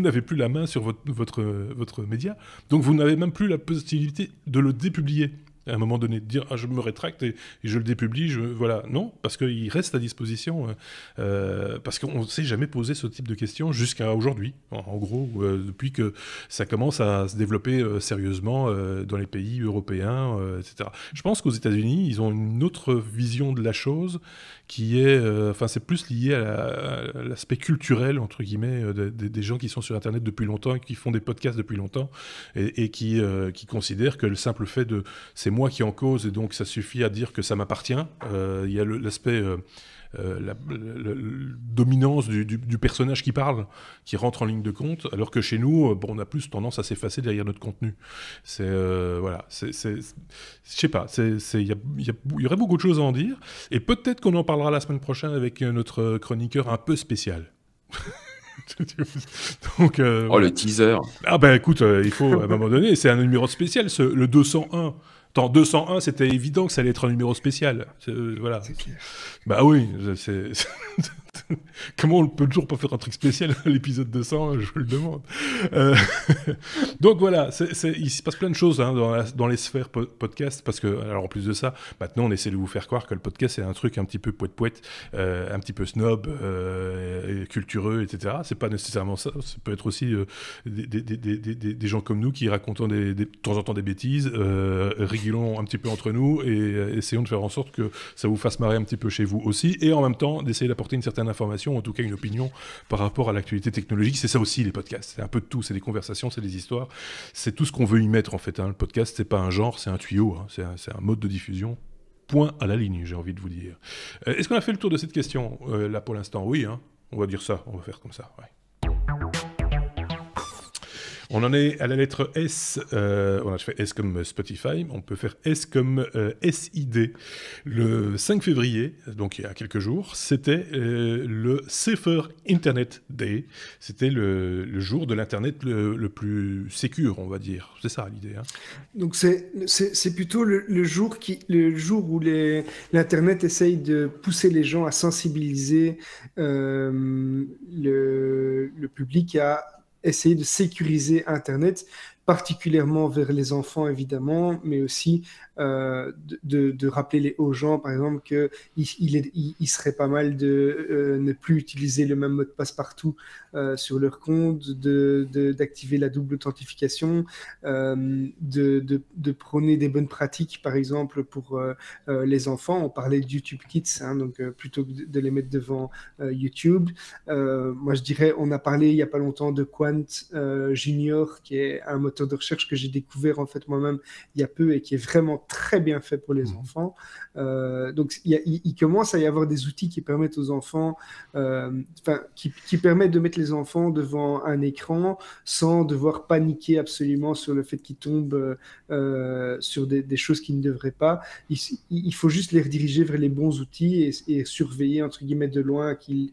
n'avez plus la main sur votre média, donc vous n'avez même plus la possibilité de le dépublier. à un moment donné, de dire je me rétracte et je le dépublie, voilà. Non, parce qu'il reste à disposition, parce qu'on ne s'est jamais posé ce type de questions jusqu'à aujourd'hui, en gros, depuis que ça commence à se développer sérieusement dans les pays européens, etc. Je pense qu'aux États-Unis, ils ont une autre vision de la chose qui est, c'est plus lié à l'aspect culturel, entre guillemets, des gens qui sont sur Internet depuis longtemps et qui font des podcasts depuis longtemps et qui considèrent que le simple fait de « c'est moi qui en cause et donc ça suffit à dire que ça m'appartient », il y a l'aspect... la dominance du personnage qui parle, qui rentre en ligne de compte, alors que chez nous, on a plus tendance à s'effacer derrière notre contenu. Je sais pas, il y aurait beaucoup de choses à en dire, et peut-être qu'on en parlera la semaine prochaine avec notre chroniqueur un peu spécial. Donc, voilà. Le teaser. Ah ben écoute, il faut à un moment donné, c'est un numéro spécial, le 201. Attends, 201, c'était évident que ça allait être un numéro spécial. Voilà. Bah oui, comment on peut toujours pas faire un truc spécial à l'épisode 200, je vous le demande. Donc voilà, il se passe plein de choses dans les sphères podcast, parce que, alors en plus de ça, maintenant on essaie de vous faire croire que le podcast c'est un truc un petit peu poète-poète, un petit peu snob, cultureux, etc. C'est pas nécessairement ça, ça peut être aussi des gens comme nous qui racontent de temps en temps des bêtises, rigolons un petit peu entre nous et essayons de faire en sorte que ça vous fasse marrer un petit peu chez vous aussi, et en même temps d'essayer d'apporter une certaine information, en tout cas une opinion par rapport à l'actualité technologique. C'est ça aussi les podcasts, c'est un peu de tout, c'est des conversations, c'est des histoires, c'est tout ce qu'on veut y mettre en fait. Le podcast c'est pas un genre, c'est un tuyau, c'est un mode de diffusion. Point à la ligne, j'ai envie de vous dire. Est-ce qu'on a fait le tour de cette question là pour l'instant? Oui, on va dire ça, on va faire comme ça. Ouais. On en est à la lettre S, on a fait S comme Spotify, on peut faire S comme SID. Le 5 février, donc il y a quelques jours, c'était le Safer Internet Day. C'était le jour de l'Internet le plus sécure, on va dire. C'est ça l'idée. Donc c'est plutôt le jour où l'Internet essaye de pousser les gens à sensibiliser le public à essayer de sécuriser Internet, particulièrement vers les enfants évidemment, mais aussi de rappeler aux gens par exemple qu'il serait pas mal de ne plus utiliser le même mot de passe partout sur leur compte, d'activer la double authentification, de prôner des bonnes pratiques par exemple pour les enfants. On parlait de YouTube Kids, donc plutôt que de les mettre devant YouTube. Moi je dirais, on a parlé il n'y a pas longtemps de Quant Junior, qui est un moteur de recherche que j'ai découvert en fait moi-même il y a peu et qui est vraiment très bien fait pour les enfants. Donc il commence à y avoir des outils qui permettent aux enfants, qui permettent de mettre les enfants devant un écran sans devoir paniquer absolument sur le fait qu'ils tombent sur des choses qu'ils ne devraient pas. Il faut juste les rediriger vers les bons outils et surveiller entre guillemets de loin qu'ils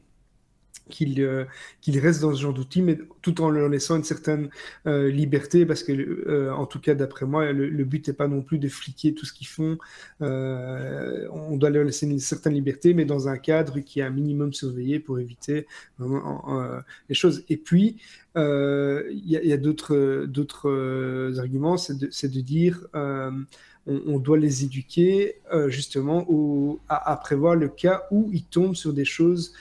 restent dans ce genre d'outils, mais tout en leur laissant une certaine liberté, parce que, en tout cas, d'après moi, le but n'est pas non plus de fliquer tout ce qu'ils font. On doit leur laisser une certaine liberté, mais dans un cadre qui est un minimum surveillé pour éviter les choses. Et puis, il y a d'autres arguments, c'est de dire... on doit les éduquer justement à prévoir le cas où ils tombent sur des choses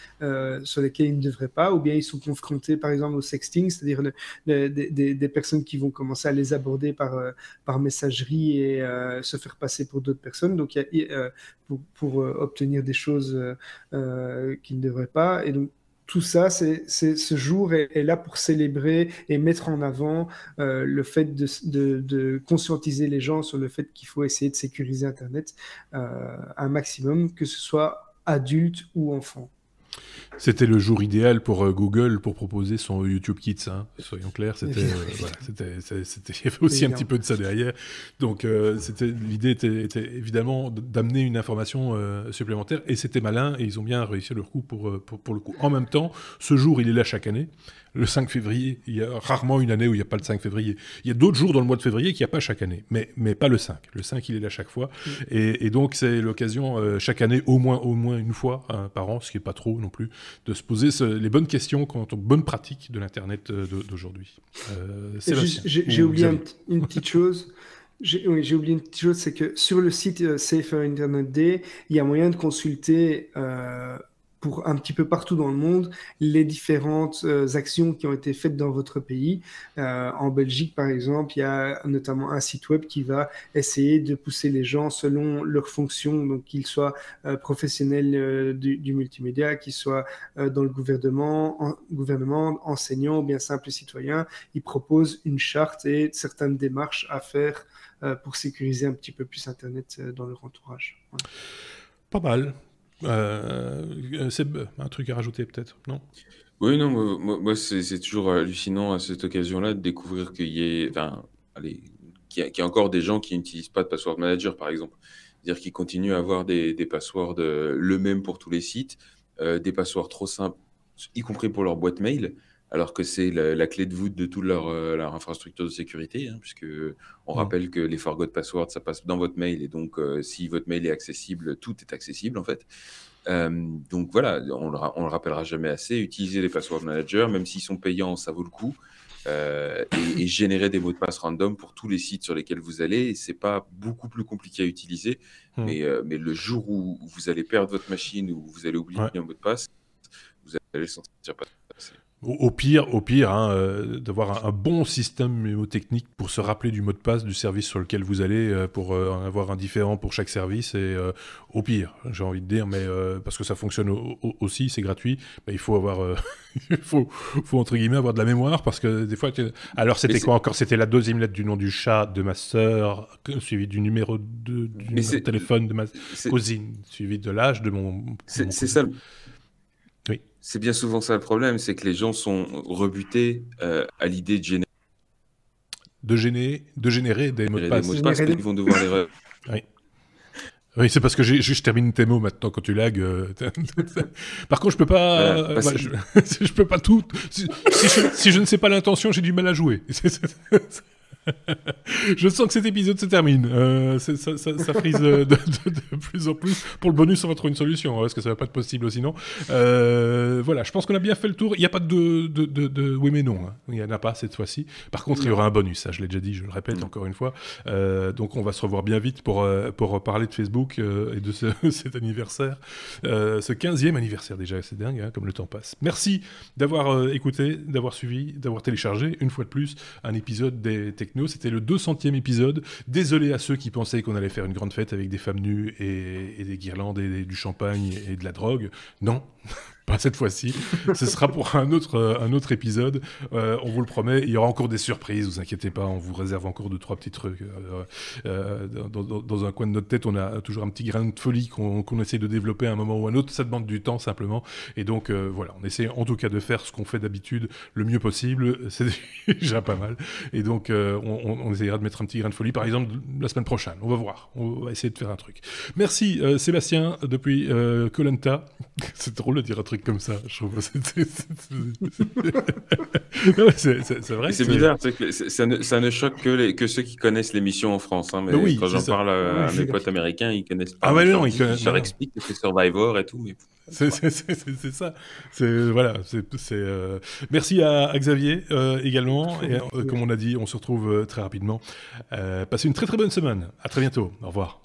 sur lesquelles ils ne devraient pas, ou bien ils sont confrontés par exemple au sexting, c'est-à-dire des personnes qui vont commencer à les aborder par messagerie et se faire passer pour d'autres personnes, donc pour obtenir des choses qu'ils ne devraient pas. Et donc tout ça, ce jour est là pour célébrer et mettre en avant le fait de conscientiser les gens sur le fait qu'il faut essayer de sécuriser Internet un maximum, que ce soit adulte ou enfant. C'était le jour idéal pour Google pour proposer son YouTube Kids, soyons clairs. Il y avait aussi un petit peu de ça derrière. Donc l'idée était évidemment d'amener une information supplémentaire, et c'était malin, et ils ont bien réussi leur coup pour le coup. En même temps, ce jour, il est là chaque année. Le 5 février, il y a rarement une année où il n'y a pas le 5 février. Il y a d'autres jours dans le mois de février qu'il n'y a pas chaque année, mais pas le 5. Le 5, il est là chaque fois. Et donc, c'est l'occasion, chaque année, au moins une fois par an, ce qui n'est pas trop non plus, de se poser les bonnes questions quant aux bonnes pratiques de l'Internet d'aujourd'hui. J'ai oublié une petite chose. J'ai oublié une petite chose, c'est que sur le site Safer Internet Day, il y a moyen de consulter pour un petit peu partout dans le monde les différentes actions qui ont été faites dans votre pays. En Belgique, par exemple, il y a notamment un site web qui va essayer de pousser les gens selon leurs fonctions, donc qu'ils soient professionnels du multimédia, qu'ils soient dans le gouvernement, enseignants ou bien simples citoyens. Ils proposent une charte et certaines démarches à faire pour sécuriser un petit peu plus Internet dans leur entourage. Ouais. Pas mal. C'est un truc à rajouter peut-être, non? Oui, non, moi c'est toujours hallucinant à cette occasion-là de découvrir qu'il y ait, enfin, allez, qu'il y a encore des gens qui n'utilisent pas de password manager, par exemple. C'est-à-dire qu'ils continuent à avoir des passwords le même pour tous les sites, des passwords trop simples, y compris pour leur boîte mail, alors que c'est la clé de voûte de toute leur infrastructure de sécurité, hein, puisque on rappelle que les forgot passwords, ça passe dans votre mail, et donc si votre mail est accessible, tout est accessible en fait. Donc voilà, on le rappellera jamais assez, utiliser les password managers, même s'ils sont payants, ça vaut le coup. Et générer des mots de passe random pour tous les sites sur lesquels vous allez. C'est pas beaucoup plus compliqué à utiliser, mais le jour où vous allez perdre votre machine ou vous allez oublier un mot de passe, vous allez le sentir pas passer. Au pire, d'avoir un bon système mnémotechnique pour se rappeler du mot de passe du service sur lequel vous allez, pour en avoir un différent pour chaque service. Et au pire, j'ai envie de dire, mais parce que ça fonctionne aussi, c'est gratuit, mais il faut avoir, il faut entre guillemets avoir de la mémoire, parce que des fois, alors c'était quoi encore? C'était la deuxième lettre du nom du chat de ma sœur, suivi du numéro de téléphone de ma cousine, suivi de l'âge de mon C'est ça. Oui. C'est bien souvent ça le problème, c'est que les gens sont rebutés à l'idée de générer des mots de passe. Ils vont devoir les... Oui, c'est parce que je termine tes mots maintenant quand tu lags. Par contre, je peux pas. Je peux pas tout. Si je ne sais pas l'intention, j'ai du mal à jouer. Je sens que cet épisode se termine. Ça frise de plus en plus. Pour le bonus, on va trouver une solution, parce que ça va pas être possible sinon. Voilà, je pense qu'on a bien fait le tour. Il n'y a pas de oui mais non. Hein. Il n'y en a pas cette fois-ci. Par contre, il y aura un bonus. Ça, je l'ai déjà dit, je le répète encore une fois. Donc, on va se revoir bien vite pour parler de Facebook et de cet anniversaire. Ce 15e anniversaire déjà. C'est dingue, hein, comme le temps passe. Merci d'avoir écouté, d'avoir suivi, d'avoir téléchargé, une fois de plus, un épisode des Techno. C'était le 200e épisode. Désolé à ceux qui pensaient qu'on allait faire une grande fête avec des femmes nues et des guirlandes et du champagne et de la drogue. Non. Pas cette fois-ci. Ce sera pour un autre épisode. On vous le promet. Il y aura encore des surprises. Vous inquiétez pas. On vous réserve encore 2-3 petits trucs. Dans un coin de notre tête, on a toujours un petit grain de folie qu'on essaie de développer à un moment ou à un autre. Ça demande du temps simplement. Et donc voilà, on essaie en tout cas de faire ce qu'on fait d'habitude le mieux possible. C'est déjà pas mal. Et donc on essaiera de mettre un petit grain de folie. Par exemple, la semaine prochaine. On va voir. On va essayer de faire un truc. Merci Sébastien depuis Koh-Lanta. C'est drôle de dire un truc comme ça, je trouve. C'est vrai. C'est bizarre, ça ne choque que ceux qui connaissent l'émission en France. Hein, mais oui, quand j'en parle à mes potes américains, ils connaissent pas. Ah ouais, non, ils connaissent. Je leur explique que c'est Survivor et tout. Mais... C'est ça. Voilà. Merci à Xavier également. Et comme on a dit, on se retrouve très rapidement. Passez une très très bonne semaine. À très bientôt. Au revoir.